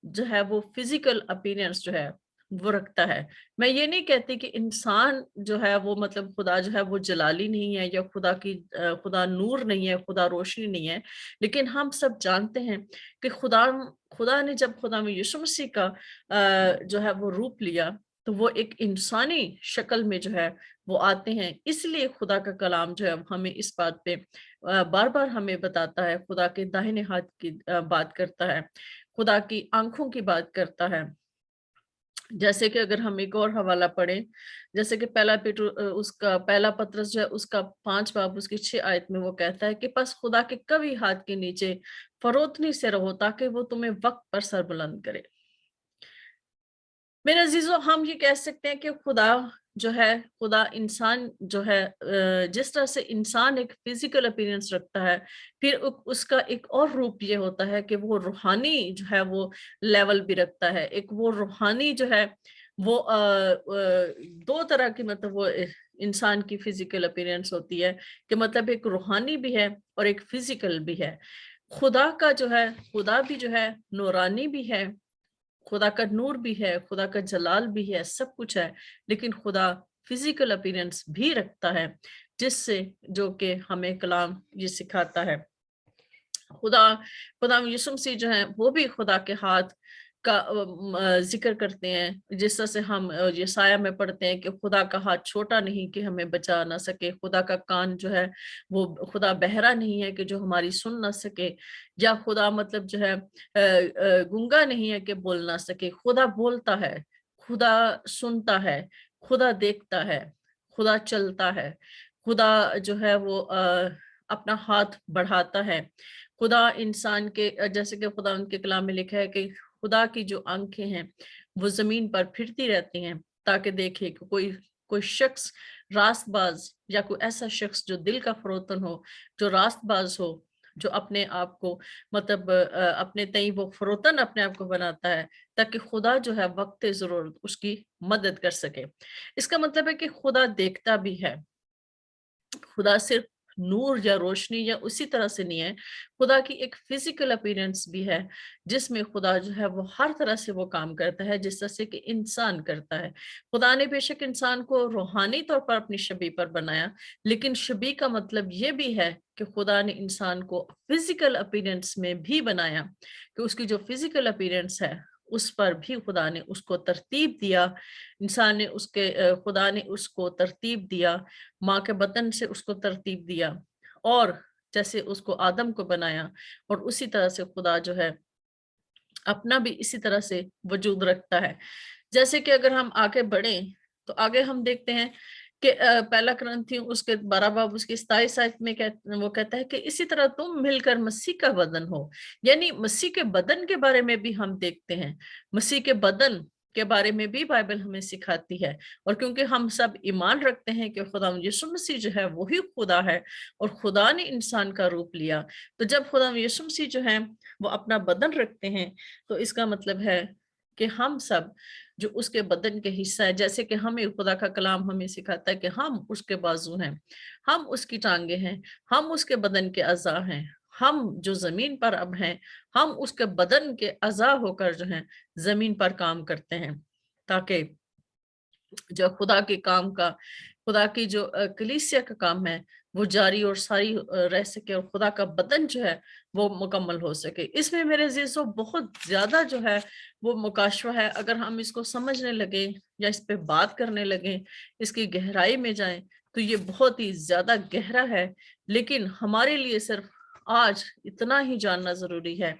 जो है वो फिजिकल अपीयरेंस जो है वो रखता है। मैं ये नहीं कहती कि इंसान जो है वो मतलब खुदा जो है वो जलाली नहीं है या खुदा नूर नहीं है, खुदा रोशनी नहीं है। लेकिन हम सब जानते हैं कि खुदा ने जब खुदा में यीशु मसीह का जो है वो रूप लिया तो वो एक इंसानी शक्ल में जो है वो आते हैं। इसलिए खुदा का कलाम जो है हमें इस बात पे बार बार हमें बताता है, खुदा के दाहिने हाथ की बात करता है, खुदा की आंखों की बात करता है। जैसे कि अगर हम एक और हवाला पढ़ें, जैसे कि उसका पहला पत्रस जो है उसका 5 बाब उसकी 6 आयत में वो कहता है कि बस खुदा के कवी हाथ के नीचे फरोतनी से रहो ताकि वो तुम्हें वक्त पर सरबुलंद करे। मेरे अजीजों, हम ये कह सकते हैं कि खुदा इंसान जो है जिस तरह से इंसान एक फिजिकल अपीयरेंस रखता है, फिर उसका एक और रूप ये होता है कि वो रूहानी जो है वो लेवल भी रखता है। एक वो रूहानी जो है वो दो तरह की मतलब वो इंसान की फिजिकल अपीयरेंस होती है कि मतलब एक रूहानी भी है और एक फिजिकल भी है। खुदा भी जो है नूरानी भी है, खुदा का नूर भी है, खुदा का जलाल भी है, सब कुछ है। लेकिन खुदा फिजिकल अपीयरेंस भी रखता है जिससे जो कि हमें कलाम ये सिखाता है। खुदा यीशु मसीह जो है वो भी खुदा के हाथ का जिक्र करते हैं। जिस तरह से हम यशायाह में पढ़ते हैं कि खुदा का हाथ छोटा नहीं कि हमें बचा ना सके, खुदा का कान जो है वो खुदा बहरा नहीं है कि जो हमारी सुन ना सके, या खुदा मतलब जो है गूंगा नहीं है कि बोल ना सके। खुदा बोलता है, खुदा सुनता है, खुदा देखता है, खुदा चलता है, खुदा जो है वो अपना हाथ बढ़ाता है। खुदा इंसान के जैसे कि खुदा उनके कलाम में लिखा है कि खुदा की जो आंखें हैं वो जमीन पर फिरती रहती हैं ताकि देखे कि कोई शख्स रास्तबाज या कोई ऐसा शख्स जो दिल का फरोतन हो, जो रास्तबाज हो, जो अपने आप को मतलब अपने तई वो फरोतन अपने आप को बनाता है ताकि खुदा जो है वक्त जरूरत उसकी मदद कर सके। इसका मतलब है कि खुदा देखता भी है। खुदा सिर्फ नूर या रोशनी या उसी तरह से नहीं है, खुदा की एक फिजिकल अपीयरेंस भी है जिसमें खुदा जो है वो हर तरह से वो काम करता है जिस तरह से कि इंसान करता है। खुदा ने बेशक इंसान को रूहानी तौर पर अपनी शबीह पर बनाया, लेकिन शबीह का मतलब ये भी है कि खुदा ने इंसान को फिजिकल अपीयरेंस में भी बनाया कि उसकी जो फिजिकल अपीयरेंस है उस पर भी खुदा ने उसको तरतीब दिया। खुदा ने उसको तरतीब दिया, माँ के बतन से उसको तरतीब दिया, और जैसे उसको आदम को बनाया और उसी तरह से खुदा जो है अपना भी इसी तरह से वजूद रखता है। जैसे कि अगर हम आगे बढ़े तो आगे हम देखते हैं कि पहला कुरिन्थियों उसके 12 बाब उसकी 27 आयत में वो कहता है कि इसी तरह तुम मिलकर मसीह का बदन हो। यानी मसीह के बदन के बारे में भी हम देखते हैं, मसीह के बदन के बारे में भी बाइबल हमें सिखाती है। और क्योंकि हम सब ईमान रखते हैं कि खुदा यीशु मसीह जो है वही खुदा है और खुदा ने इंसान का रूप लिया, तो जब खुदा यीशु मसीह जो है वो अपना बदन रखते हैं तो इसका मतलब है कि हम सब जो उसके बदन के हिस्सा है, जैसे कि हमें खुदा का कलाम हमें सिखाता है कि हम उसके बाजू हैं, हम उसकी टांगे हैं, हम उसके बदन के अज़ा हैं, हम जो जमीन पर अब हैं हम उसके बदन के अज़ा होकर जो हैं जमीन पर काम करते हैं ताकि जो खुदा के काम का खुदा की जो कलीसिया का काम है वो जारी और सारी रह सके और खुदा का बदन जो है वो मुकम्मल हो सके। इसमें मेरे अजीजों बहुत ज्यादा जो है वो मुकाशवा है। अगर हम इसको समझने लगे या इस पे बात करने लगे, इसकी गहराई में जाएं, तो ये बहुत ही ज्यादा गहरा है। लेकिन हमारे लिए सिर्फ आज इतना ही जानना जरूरी है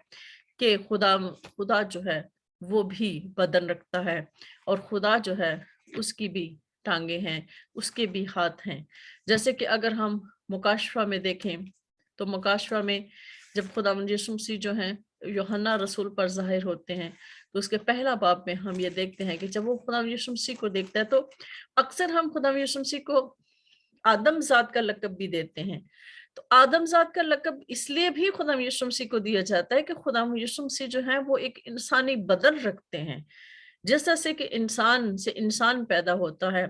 कि खुदा जो है वो भी बदन रखता है और खुदा जो है उसकी भी टांगे हैं, उसके भी हाथ हैं। जैसे कि अगर हम मुकाशवा में देखें तो मुकाशवा में जब खुदावंद यीशु मसीह जो हैं यूहन्ना रसूल पर जाहिर होते हैं तो उसके पहला बाब में हम ये देखते हैं कि जब वो खुदावंद यीशु मसीह को देखता है तो अक्सर हम खुदावंद यीशु मसीह को आदमजात का लक़ब भी देते हैं। तो आदमजात का लक़ब इसलिए भी खुदावंद यीशु मसीह को दिया जाता है कि खुदावंद यीशु मसीह जो है वो एक इंसानी बदन रखते हैं। जिस तरह से कि इंसान से इंसान पैदा होता है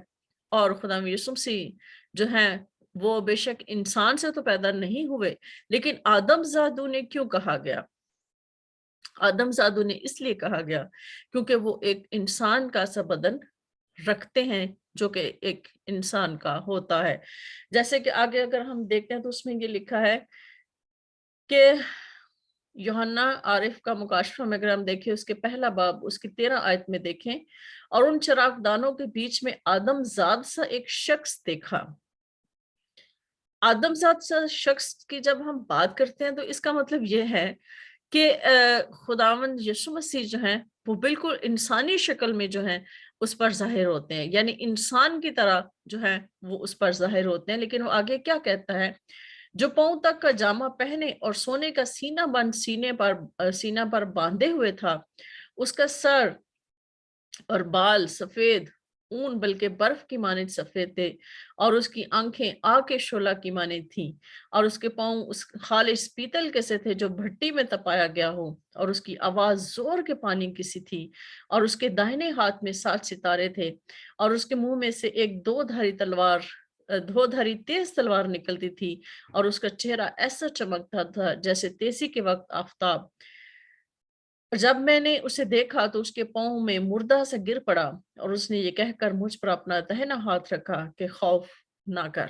और खुदावंद यीशु मसीह जो है वो बेशक इंसान से तो पैदा नहीं हुए, लेकिन आदमजादू ने क्यों कहा गया? आदमजादू ने इसलिए कहा गया क्योंकि वो एक इंसान का सा बदन रखते हैं जो कि एक इंसान का होता है। जैसे कि आगे अगर हम देखते हैं तो उसमें ये लिखा है कि यूहन्ना आरिफ का मुकाशफा में अगर हम देखें उसके पहला बाब उसकी 13 आयत में देखें, और उन चरागदानों के बीच में आदमजाद सा एक शख्स देखा। आदमजाद सा शख्स की जब हम बात करते हैं तो इसका मतलब ये है कि खुदावंद यीशु मसीह जो हैं वो बिल्कुल इंसानी शक्ल में जो है उस पर जाहिर होते हैं, यानी इंसान की तरह जो है वो उस पर जाहिर होते हैं। लेकिन वो आगे क्या कहता है, जो पांव तक का जामा पहने और सोने का सीना बंद सीना पर बांधे हुए था, उसका सर और बाल सफेद ऊन बल्कि बर्फ की मानित सफेद थे, और उसकी आंखें आग के शोला की मानित थीं, और उसके पांव उस खालिश पीतल के से थे जो भट्टी में तपाया गया हो, और उसकी आवाज जोर के पानी की सी थी, और उसके दाहिने हाथ में 7 सितारे थे, और उसके मुंह में से एक दो धारी तेज तलवार निकलती थी, और उसका चेहरा ऐसा चमकता था जैसे तेजी के वक्त आफताब। जब मैंने उसे देखा तो उसके पांव में मुर्दा सा गिर पड़ा, और उसने ये कहकर मुझ पर अपना दाहिना हाथ रखा कि खौफ ना कर।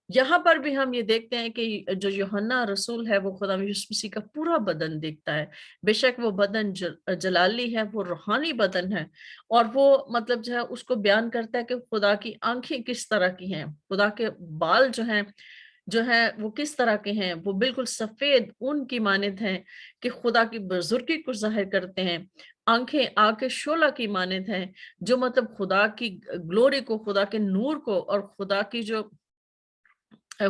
यहाँ पर भी हम ये देखते हैं कि जो यूहन्ना रसूल है वो खुदा यीशु मसीह का पूरा बदन देखता है। बेशक वो बदन जलाली है, वो रूहानी बदन है, और वो मतलब जो है उसको बयान करता है कि खुदा की आंखें किस तरह की हैं, खुदा के बाल जो है वो किस तरह के हैं, वो बिल्कुल सफेद ऊन की मानित हैं कि खुदा की बुजुर्गी को जाहिर करते हैं। आंखें आग के शोला की मानित हैं, जो मतलब खुदा की ग्लोरी को, खुदा के नूर को, और खुदा की जो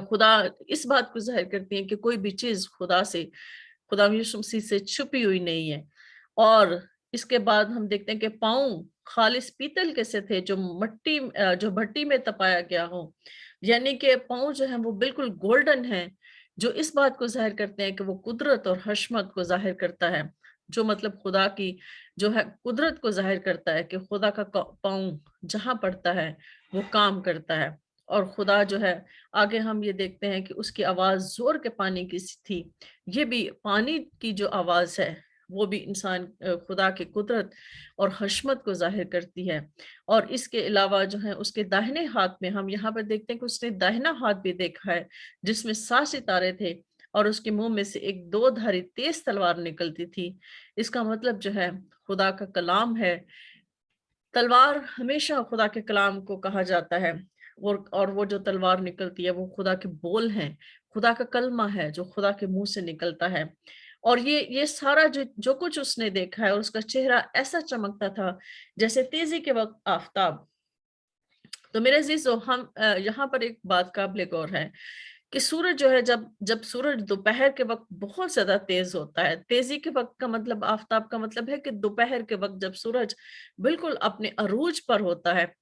खुदा इस बात को जाहिर करती है कि कोई भी चीज खुदा यीशु मसीह से छुपी हुई नहीं है। और इसके बाद हम देखते हैं कि पाँव खालिस पीतल के से थे जो भट्टी में तपाया गया हो, यानी कि पाँव जो है वो बिल्कुल गोल्डन है, जो इस बात को जाहिर करते हैं कि वो कुदरत और हशमत को जाहिर करता है, जो मतलब खुदा की जो है कुदरत को जाहिर करता है कि खुदा का पाँव जहां पड़ता है वो काम करता है। और खुदा जो है आगे हम ये देखते हैं कि उसकी आवाज जोर के पानी की सी थी। ये भी पानी की जो आवाज है वो भी इंसान खुदा की कुदरत और हशमत को जाहिर करती है। और इसके अलावा जो है उसके दाहिने हाथ में हम यहाँ पर देखते हैं कि उसने दाहिना हाथ भी देखा है जिसमें 7 सितारे थे, और उसके मुंह में से एक 2 धारी तेज तलवार निकलती थी। इसका मतलब जो है खुदा का कलाम है। तलवार हमेशा खुदा के कलाम को कहा जाता है, और वो जो तलवार निकलती है वो खुदा के बोल हैं, खुदा का कलमा है जो खुदा के मुंह से निकलता है। और ये सारा जो कुछ उसने देखा है, और उसका चेहरा ऐसा चमकता था जैसे तेजी के वक्त आफताब। तो मेरे अजीजों, हम यहाँ पर एक बात काबिल गौर है कि सूरज जो है जब सूरज दोपहर के वक्त बहुत ज्यादा तेज होता है, तेजी के वक्त का मतलब आफताब का मतलब है कि दोपहर के वक्त जब सूरज बिल्कुल अपने अरूज पर होता है,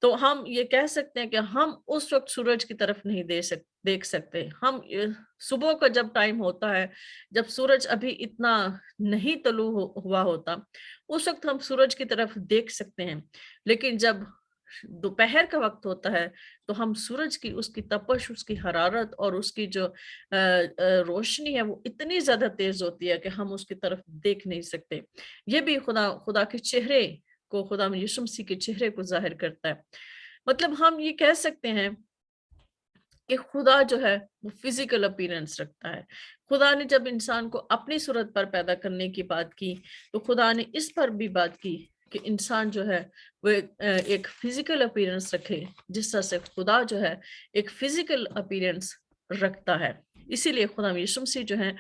तो हम ये कह सकते हैं कि हम उस वक्त सूरज की तरफ नहीं देख सकते। हम सुबह का जब टाइम होता है, जब सूरज अभी इतना नहीं तलू हुआ होता, उस वक्त हम सूरज की तरफ देख सकते हैं। लेकिन जब दोपहर का वक्त होता है तो हम सूरज की उसकी तपश, उसकी हरारत और उसकी जो रोशनी है वो इतनी ज्यादा तेज होती है कि हम उसकी तरफ देख नहीं सकते। ये भी खुदा के चेहरे को, खुदा यीशु मसीह के चेहरे को जाहिर करता है। मतलब हम ये कह सकते हैं कि खुदा जो है वो फिजिकल अपीयरेंस रखता है। खुदा ने जब इंसान को अपनी सूरत पर पैदा करने की बात की, तो खुदा ने इस पर भी बात की कि इंसान जो है वो एक फिजिकल अपीयरेंस रखे, जिस तरह से खुदा जो है एक फिजिकल अपीयरेंस रखता है। इसीलिए खुदा यीशु मसीह जो है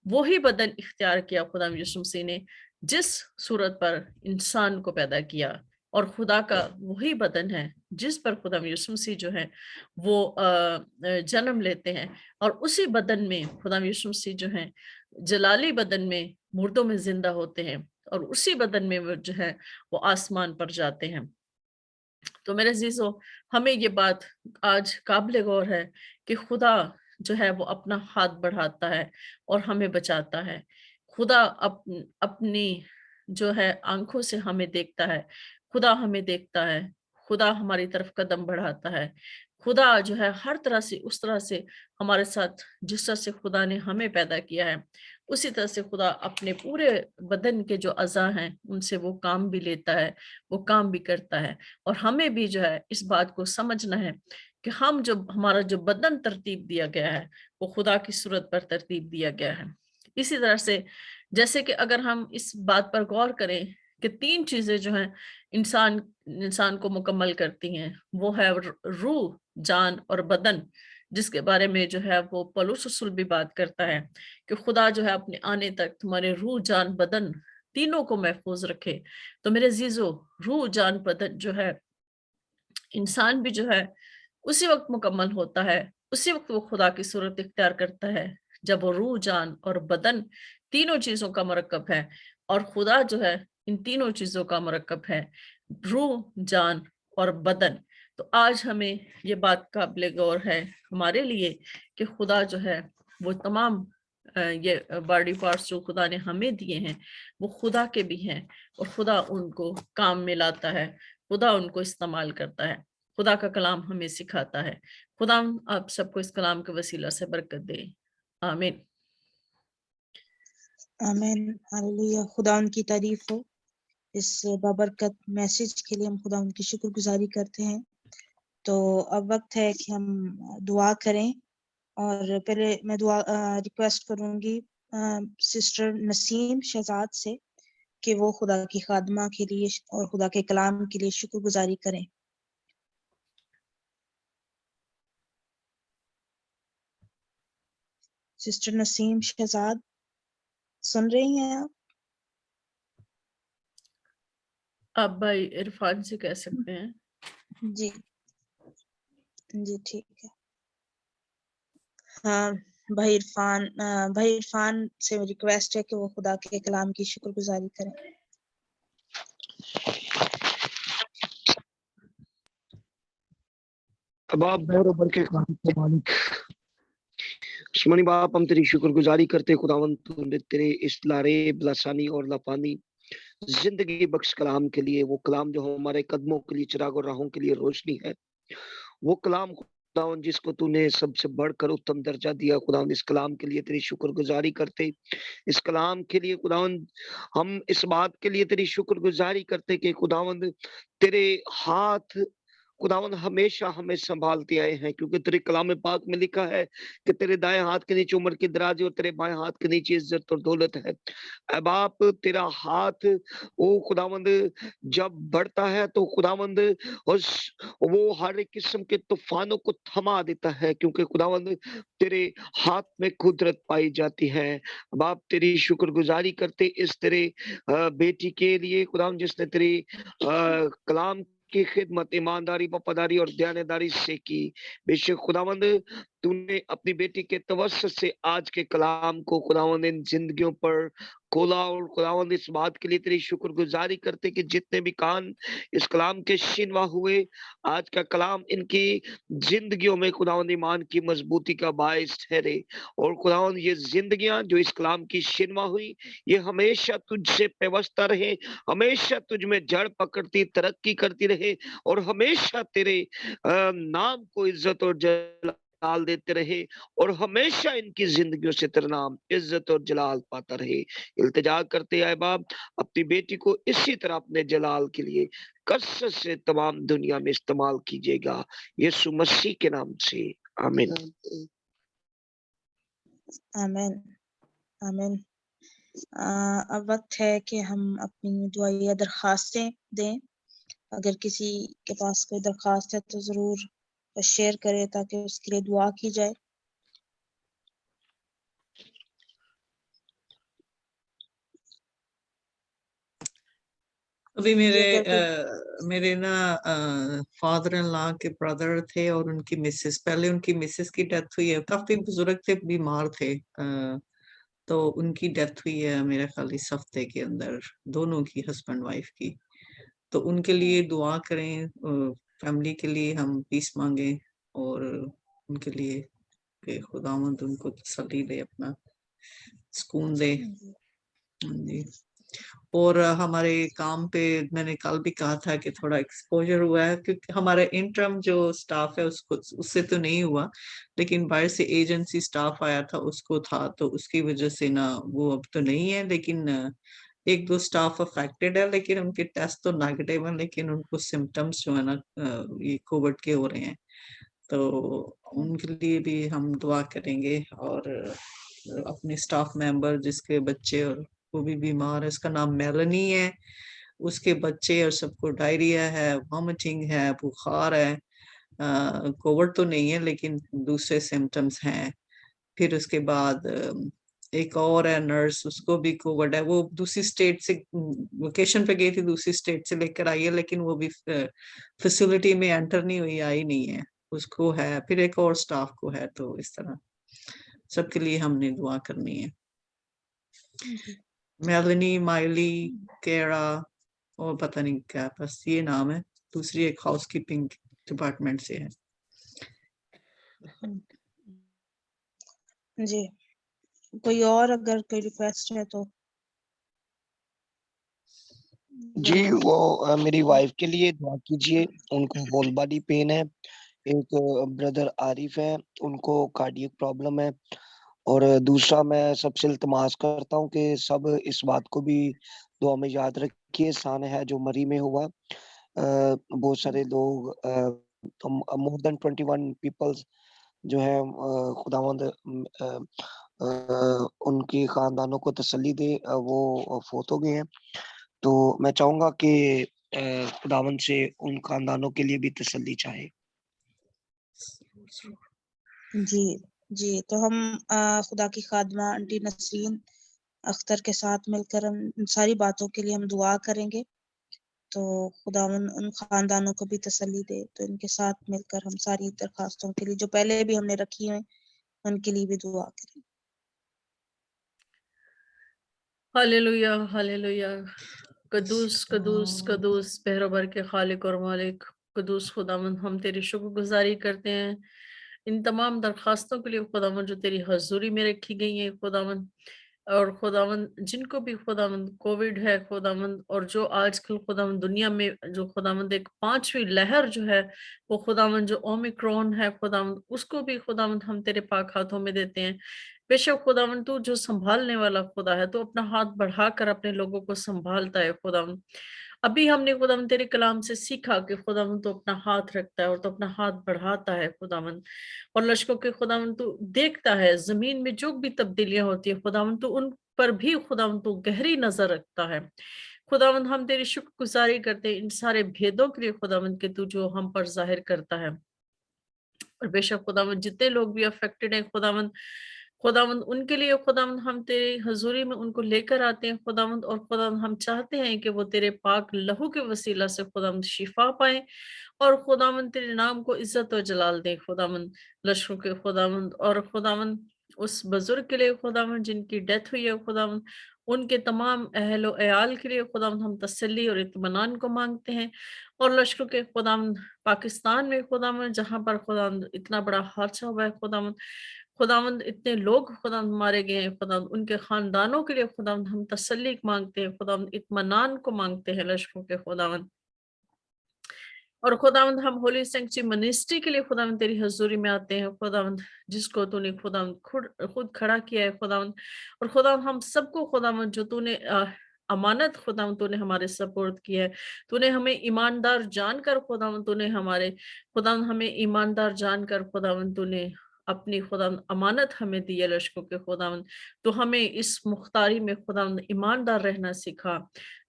वो ही बदन इख्तियार किया खुदा यीशु मसीह ने, जिस सूरत पर इंसान को पैदा किया, और खुदा का वही बदन है जिस पर खुदा यीशु मसीह जो है वो जन्म लेते हैं, और उसी बदन में खुदा यीशु मसीह जो है जलाली बदन में मुर्दों में जिंदा होते हैं, और उसी बदन में वो जो है वो आसमान पर जाते हैं। तो मेरे अजीजों, हमें ये बात आज काबिल गौर है कि खुदा जो है वो अपना हाथ बढ़ाता है और हमें बचाता है। खुदा अपनी जो है आंखों से हमें देखता है, खुदा हमें देखता है, खुदा हमारी तरफ कदम बढ़ाता है। खुदा जो है हर तरह से, उस तरह से हमारे साथ, जिस तरह से खुदा ने हमें पैदा किया है, उसी तरह से खुदा अपने पूरे बदन के जो अज़ा हैं उनसे वो काम भी लेता है, वो काम भी करता है। और हमें भी जो है इस बात को समझना है कि हम जो हमारा जो बदन तरतीब दिया गया है वो खुदा की सूरत पर तरतीब दिया गया है। इसी तरह से जैसे कि अगर हम इस बात पर गौर करें कि 3 चीजें जो हैं इंसान को मुकम्मल करती हैं, वो है रूह, जान और बदन, जिसके बारे में जो है वो पौलुस रसूल भी बात करता है कि खुदा जो है अपने आने तक तुम्हारे रूह, जान, बदन तीनों को महफूज रखे। तो मेरे अजीजों, रूह, जान, बदन जो है, इंसान भी जो है उसी वक्त मुकम्मल होता है, उसी वक्त वो खुदा की सूरत इख्तियार करता है जब वो रूह, जान और बदन तीनों चीजों का मरकब है। और खुदा जो है इन तीनों चीजों का मरकब है, रूह, जान और बदन। तो आज हमें ये बात काबिल गौर है हमारे लिए कि खुदा जो है वो तमाम ये बॉडी पार्ट्स जो खुदा ने हमें दिए हैं वो खुदा के भी हैं, और खुदा उनको काम में लाता है, खुदा उनको इस्तेमाल करता है, खुदा का कलाम हमें सिखाता है। खुदा आप सबको इस कलाम के वसीला से बरकत दे। आमीन। आमीन, हालेलुया। खुदा उनकी तारीफ हो। इस बाबरकत मैसेज के लिए हम खुदा उनकी शुक्रगुजारी करते हैं। तो अब वक्त है कि हम दुआ करें, और पहले मैं दुआ रिक्वेस्ट करूंगी सिस्टर नसीम शहजाद से कि वो खुदा की खादमा के लिए और खुदा के कलाम के लिए शुक्रगुजारी करें। सिस्टर नसीम शहजाद, सुन रही हैं आप? आप भाई इरफान से कह सकते हैं। जी जी, ठीक है। हाँ, भाई इरफान से रिक्वेस्ट है कि वो खुदा के कलाम की शुक्रगुजारी करें। अब आप बहरों के मालिक आसमानी बाप, हम तेरी शुक्रगुजारी करते खुदावन, तूने तेरे इस लारे बलासानी और लापानी जिंदगी बख्श कलाम के लिए, वो कलाम जो हमारे कदमों के लिए चिराग और राहों के लिए रोशनी है, वो कलाम खुदावन जिसको तूने सबसे बढ़कर उत्तम दर्जा दिया खुदावन, इस कलाम के लिए तेरी शुक्रगुजारी करते। इस कलाम के लिए खुदावन हम इस बात के लिए तेरी शुक्रगुजारी करते कि खुदावन तेरे हाथ खुदावन हमेशा हमें संभालते आए हैं, क्योंकि तेरे कलाम पाक में लिखा है कि तेरे दाएं हाथ के नीचे उम्र की दराज़ी और तेरे बाएं हाथ के नीचे इज्जत और दौलत है। अब आप तेरा हाथ वो खुदावंद जब बढ़ता है तो खुदावंद उस वो हर एक किस्म के तूफानों को थमा देता है, क्योंकि खुदावंद तेरे हाथ में कुदरत पाई जाती है। अब आप तेरी शुक्रगुजारी करते इस तेरे बेटी के लिए खुदावंद, जिसने तेरी कलाम की खिदमत ईमानदारी, वफादारी और दयानतदारी से की। बेशक खुदावंद तूने अपनी बेटी के तवस्सुत से आज के कलाम को खुदावंद इन जिंदगियों पर खोला, और खुदावंद इस बात के लिए तेरी शुक्रगुजारी करते कि जितने भी कान इस कलाम के शिनवा हुए, आज का कलाम इनकी जिंदगियों में खुदावंद ईमान की मजबूती का बायस ठहरे। और खुदावंद ये जिंदगियां जो इस कलाम की शिनवा हुई, ये हमेशा तुझसे पेवस्ता रहे, हमेशा तुझ में जड़ पकड़ती तरक्की करती रहे, और हमेशा तेरे नाम को इज्जत और जलाल देते रहे और हमेशा इनकी जिंदगियों से तेरा नाम इज्जत और जलाल पाता रहे। इल्तिजा करते आए बाप, अपनी बेटी को इसी तरह अपने जलाल के लिए कसरत से तमाम दुनिया में इस्तेमाल कीजिएगा, यीशु मसीह के नाम से, आमीन। आमीन आमीन। अब वक्त है कि हम अपनी दुआया दरख्वास्तें दें। अगर किसी के पास कोई दरख्वास्त है तो ज़रूर शेयर करें ताकि उसके लिए दुआ की जाए। अभी अगर मेरे ना फादर इन लॉ के ब्रदर थे और उनकी मिसेस, पहले उनकी मिसेस की डेथ हुई है, काफी बुजुर्ग थे, बीमार थे, तो उनकी डेथ हुई है मेरे ख्याल इस हफ्ते के अंदर, दोनों की, हस्बैंड वाइफ की। तो उनके लिए दुआ करें, फैमिली के लिए हम पीस मांगे और उनके लिए कि खुदावंद उनको तसल्ली दे, अपना सुकून दे। जी। और हमारे काम पे मैंने कल भी कहा था कि थोड़ा एक्सपोजर हुआ है, क्योंकि हमारा इंटर्म जो स्टाफ है उसको, उससे तो नहीं हुआ, लेकिन बाहर से एजेंसी स्टाफ आया था उसको था, तो उसकी वजह से ना वो अब तो नहीं है, लेकिन एक दो स्टाफ अफेक्टेड है, लेकिन उनके टेस्ट तो नेगेटिव है, लेकिन उनको सिम्टम्स जो है ना ये कोविड के हो रहे हैं, तो उनके लिए भी हम दुआ करेंगे। और अपने स्टाफ मेंबर जिसके बच्चे और वो भी बीमार है, उसका नाम मेलनी है, उसके बच्चे और सबको डायरिया है, वॉमिटिंग है, बुखार है, कोविड तो नहीं है लेकिन दूसरे सिम्टम्स हैं। फिर उसके बाद एक और है नर्स, उसको भी कोविड है, वो दूसरी स्टेट से वेकेशन पे गई थी, दूसरी स्टेट से लेकर आई है, लेकिन वो भी फैसिलिटी में एंटर नहीं हुई, आई नहीं है, उसको है। फिर एक और स्टाफ को है, तो इस तरह सबके लिए हमने दुआ करनी है। मेलनी, माइली, केरा और पता नहीं क्या, बस ये नाम है, दूसरी एक हाउसकीपिंग डिपार्टमेंट से है। जी, कोई और अगर कोई रिक्वेस्ट है तो जी, वो मेरी वाइफ के लिए दुआ कीजिए, उनको होल बॉडी पेन है। एक ब्रदर आरिफ है, उनको कार्डियक प्रॉब्लम है। और दूसरा मैं सबसे इल्तिमास करता हूँ कि सब इस बात को भी दुआ में याद रखिए, सान है जो मरी में हुआ। बहुत सारे लोग मोर देन 21 पीपल्स जो है, खुदावंद उनके खानदानों को तसल्ली दे, वो फोत हो गए हैं। तो मैं चाहूंगा कि खुदावंद से उन खानदानों के लिए भी तसल्ली चाहे। जी जी, तो हम खुदा की खादमा आंटी नसरीन अख्तर के साथ मिलकर हम इन सारी बातों के लिए हम दुआ करेंगे। तो खुदावन उन खानदानों को भी तसल्ली दे। तो इनके साथ मिलकर हम सारी दरखास्तों के लिए जो पहले भी हमने रखी हैं उनके लिए भी दुआ करें। Hallelujah hallelujah. कदूस कदूस कदूस बहरोबर के खालिक और मालिक, कदूस खुदावंद, हम तेरी शुक्रगुजारी करते हैं इन तमाम दरखास्तों के लिए खुदावंद जो तेरी हजूरी में रखी गई हैं खुदावंद। और खुदावंद जिनको भी खुदावंद कोविड है खुदावंद, और जो आजकल खुदावंद दुनिया में जो खुदावंद एक 5वीं लहर जो है वो खुदावंद जो ओमिक्रॉन है खुदावंद, उसको भी खुदावंद हम तेरे पाक हाथों में देते हैं। बेशक खुदावंद तू जो संभालने वाला खुदा है, तो अपना हाथ बढ़ाकर अपने लोगों को संभालता है खुदावंद। अभी हमने खुदावंद तेरे कलाम से सीखा कि खुदावंद तो अपना हाथ रखता है और तो अपना हाथ बढ़ाता है खुदावंद, और लश्कों के खुदावंद तू देखता है जमीन में जो भी तब्दीलियां होती है खुदावंद, तू उन पर भी खुदावंद तू गहरी नजर रखता है खुदावंद। हम तेरी शुक्रगुजारी करते हैं इन सारे भेदों के लिए खुदावंद के तू जो हम पर जाहिर करता है। और बेशक खुदावंद जितने लोग भी अफेक्टेड हैं खुदावंद, खुदावंद उनके लिए खुदावंद हम तेरी हजूरी में उनको लेकर आते हैं खुदावंद, और खुदावंद हम चाहते हैं कि वो तेरे पाक लहू के वसीला से खुदावंद शिफा पाए, और खुदावंद तेरे नाम को इज्जत और जलाल दे खुदावंद लश्कों के खुदावंद। और खुदावंद उस बुजुर्ग के लिए खुदावंद जिनकी डेथ हुई है खुदावंद, उनके तमाम अहलो अयाल के लिए खुदावंद हम तसल्ली और इत्मीनान को मांगते हैं। और लश्कों के खुदावंद पाकिस्तान में खुदावंद जहाँ पर खुदावंद इतना बड़ा हादसा हुआ है खुदावंद, खुदावंद इतने लोग खुदावंद मारे गए हैं खुदावंद, उनके खानदानों के लिए खुदावंद हम तसल्ली मांगते हैं खुदावंद, इत्मीनान को मांगते हैं लश्कों के खुदावंद। और खुदावंद हम होली सैंक्चुअरी मिनिस्ट्री के लिए खुदावंद तेरी हजूरी में आते हैं खुदावंद, जिसको तूने खुदावंद खुद खड़ा किया है खुदावंद। और खुदावंद हम सबको खुदावंद जो तूने अमानत खुदावंद तूने हमारे सपोर्ट किया है, तूने हमें ईमानदार जानकर खुदावंद तूने हमें ईमानदार जानकर खुदावंद तूने अपनी खुदावंद अमानत हमें दी है लश्कों के खुदावंद। तो हमें इस मुख्तारी में खुदावंद ईमानदार रहना सिखा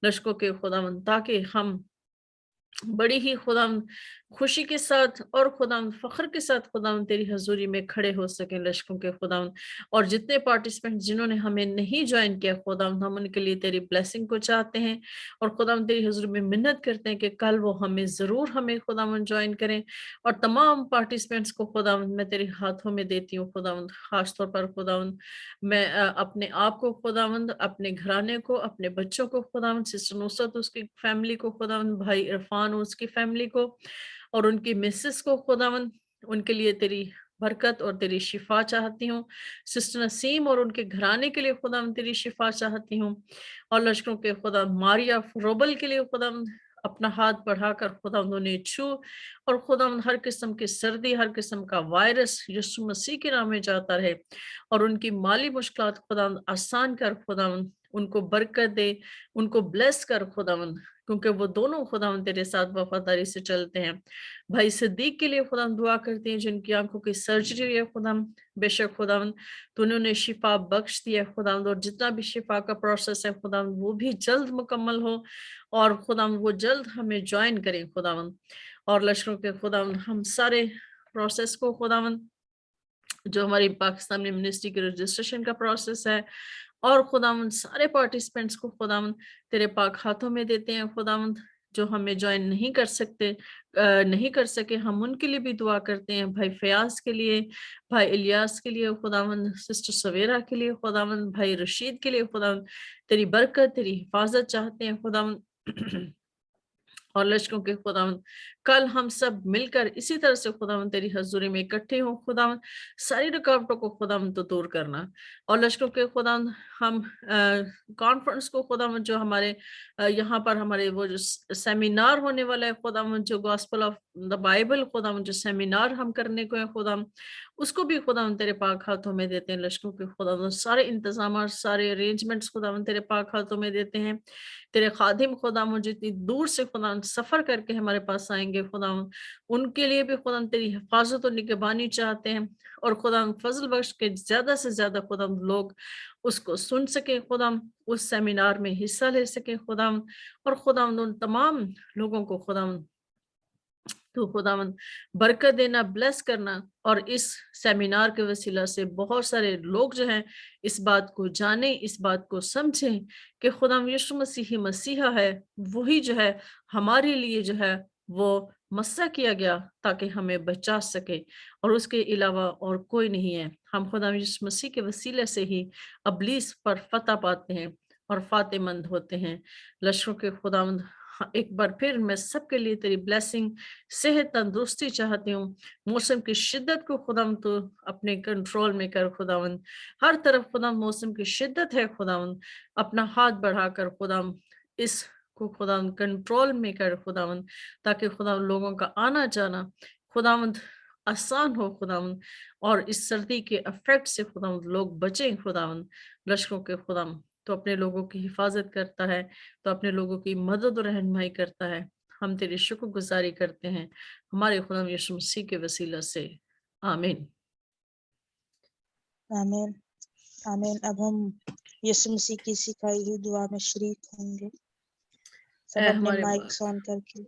लश्कों के खुदावंद, ताकि हम बड़ी ही खुदावंद खुशी के साथ और खुदावंद फख्र के साथ खुदावंद तेरी हजूरी में खड़े हो सकें लश्कों के खुदावंद। और जितने पार्टिसिपेंट जिन्होंने हमें नहीं ज्वाइन किया खुदावंद, हम उनके लिए तेरी ब्लेसिंग को चाहते हैं और खुदावंद तेरी हजूरी में मिन्नत करते हैं कि कल वो हमें खुदावंद ज्वाइन करें। और तमाम पार्टिसिपेंट्स को खुदावंद मैं तेरे हाथों में देती हूँ खुदावंद। खास तौर पर खुदावंद मैं अपने आप को खुदावंद, अपने घराने को, अपने बच्चों को खुदावंद, सिस्टर नुसरत उसकी फैमिली को खुदावंद, भाई इरफान उसकी फैमिली को और उनकी मिसेस को खुदावंद, उनके लिए तेरी बरकत और तेरी शिफा चाहती हूँ। सिस्टर नसीम और उनके घराने के लिए खुदावंद तेरी शिफा चाहती हूँ। और लश्करों के खुदा मारिया रोबल के लिए खुदावंद अपना हाथ बढ़ाकर खुदावंद उन्हें छू और खुदावंद हर किस्म की सर्दी, हर किस्म का वायरस यीशु मसीह के नाम में जाता रहे और उनकी माली मुश्किलात खुदावंद आसान कर खुदावंद, उनको बरकत दे, उनको ब्लेस कर खुदावंद, क्योंकि वो दोनों खुदावंद तेरे साथ वफादारी से चलते हैं। भाई सिद्दीक के लिए खुदावंद दुआ करते हैं जिनकी आंखों की सर्जरी हुई है खुदावंद, बेशक खुदावंद तूने उन्हें शिफा बख्श दिया है खुदावंद, और जितना भी शिफा का प्रोसेस है खुदावंद वो भी जल्द मुकम्मल हो और खुदावंद वो जल्द हमें ज्वाइन करें खुदावंद। और लश्करों के खुदावंद हम सारे प्रोसेस को खुदावंद, जो हमारी पाकिस्तान में मिनिस्ट्री के रजिस्ट्रेशन का प्रोसेस है, और खुदावंद सारे पार्टिसिपेंट्स को खुदावंद तेरे पाक हाथों में देते हैं खुदावंद। जो हमें ज्वाइन नहीं कर सके, हम उनके लिए भी दुआ करते हैं। भाई फयाज के लिए, भाई इलियास के लिए खुदावंद, सिस्टर सवेरा के लिए खुदावंद, भाई रशीद के लिए खुदावंद तेरी बरकत, तेरी हिफाजत चाहते हैं खुदावंद। और लश्कों के खुदावंद कल हम सब मिलकर इसी तरह से खुदावंद तेरी हजूरी में इकट्ठे हों खुदावंद, सारी रुकावटों को खुदावंद तो दूर करना। और लश्कों के खुदावंद हम कॉन्फ्रेंस को खुदावंद, जो हमारे यहाँ पर हमारे वो जो सेमिनार होने वाला है खुदावंद, जो गॉस्पेल ऑफ द बाइबल खुदावंद जो सेमिनार हम करने को है खुदावंद, उसको भी खुदावंद तेरे पाक हाथों में देते हैं। लश्कों के खुदावंद सारे इंतजाम, सारे अरेंजमेंट्स खुदावंद तेरे पाक हाथों में देते हैं। तेरे खादिम खुदावंद जितनी दूर से खुदावंद सफर करके हमारे पास आएंगे खुदावंद, उनके लिए भी खुदावंद तेरी हिफाजत और निगहबानी चाहते हैं। और खुदावंद फजल बख्श के ज्यादा से ज्यादा खुदावंद लोग उसको सुन सके खुदावंद, उस सेमिनार में हिस्सा ले सके खुदावंद। और खुदावंद उन तमाम लोगों को खुदावंद तो खुदावंद बरकत देना, ब्लेस करना, और इस सेमिनार के वसीला से बहुत सारे लोग जो हैं इस बात को जाने, इस बात को समझें कि खुदावंद यीशु मसीह ही मसीहा है, वही जो है हमारे लिए जो है वो मस्सा किया गया ताकि हमें बचा सके, और उसके अलावा और कोई नहीं है। हम खुदावंद यीशु मसीह के वसीले से ही अबलीस पर फतह पाते हैं और फातेमंद होते हैं। लश्करों के खुदावंद एक बार फिर मैं सबके लिए तेरी ब्लेसिंग, सेहत, तंदुरुस्ती चाहती हूँ। मौसम की शिद्दत को खुदावंद तो अपने कंट्रोल में कर खुदावंद, हर तरफ खुदावंद मौसम की शिद्दत है खुदावंद, अपना हाथ बढ़ाकर खुदावंद इसको खुदावंद कंट्रोल में कर खुदावंद, ताकि खुदावंद लोगों का आना जाना खुदावंद आसान हो खुदावंद, और इस सर्दी के इफेक्ट से खुदावंद लोग बचें खुदावंद। लश्करों के खुदावंद तो अपने लोगों की हिफाजत करता है, तो अपने लोगों की मदद और रहनुमाई करता है। हम तेरी शुक्रगुजारी करते हैं हमारे खुदा यीशु मसीह के वसीला से, आमीन। आमीन आमीन। अब हम यीशु मसीह की सिखाई हुई दुआ में शरीक होंगे। सब ऐ अपने हमारे माइक बाप, ऑन करके।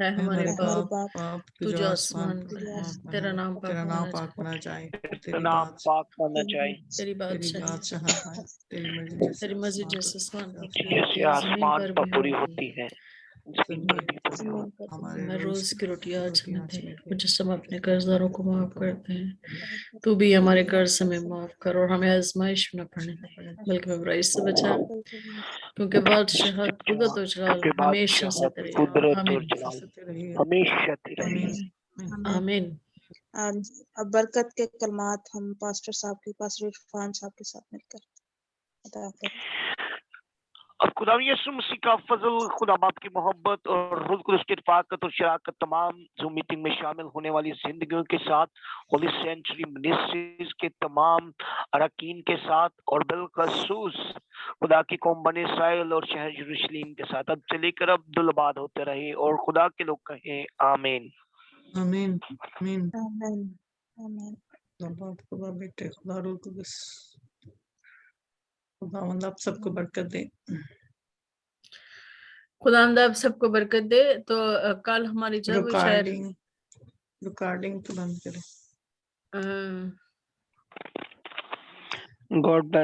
ऐ हमारे हमारे हमारे बाप, बाप तू जो आसमान पर पर है, है, तेरा नाम तेरा पाक नाम होना पाक होना चाहिए, जाए, तेरा नाम पाक होना चाहिए, तेरी तेरी बादशाही, बादशाह है, तेरी मर्जी तेरी मर्जी जैसे जैसे आसमान पर आसमान पूरी होती जैसे है, जमीन आसमान पर पर भी पूरी होती होती है। है जमीन पर भी पूरी जमीन होती पर हमारे हमें रोज की रोटी आज हमें दे, दे, जिससे हम अपने कर्जदारों को माफ करते हैं, तू भी हमारे कर्ज हमें माफ कर और हमें आजमाइश में न पड़ने दे, बल्कि हमें बुराई से बचा, क्योंकि बादशाह कुदरत और जलाल क्योंकि हमेशा से बादशाह तेरे। कुदरत और आमीन जलाल हमेशा तेरे लिए। आमीन। आमीन। अब बरकत के कलमात हम पास्टर साहब के, पास्टर इरफान साहब के साथ मिलकर अदा करें। अब खुदा यीशु मसीह का फजल, खुदा बाप की मोहब्बत और रूह कुदस की रफ़ाकत और शराकत तमाम जूम मीटिंग में शामिल होने वाली जिंदगियों के साथ, होली सेंचुरी मिनिस्ट्रीज के तमाम अरकान के साथ और बिलखसूस खुदा की कौम बने इसराइल और शहर यरूशलेम के साथ अब से लेकर अब्दुल-आबाद होते रहे और खुदा के लोग कहें आमीन। आमीन आमीन। आमीन आमीन। खुदा बाप, खुदा बेटे, खुदा रूह कुदस, खुदावंद आप सबको बरकत दे। खुदावंद आप सबको बरकत दे। तो कल हमारी जब शायद रिकॉर्डिंग तो बंद करें। गॉड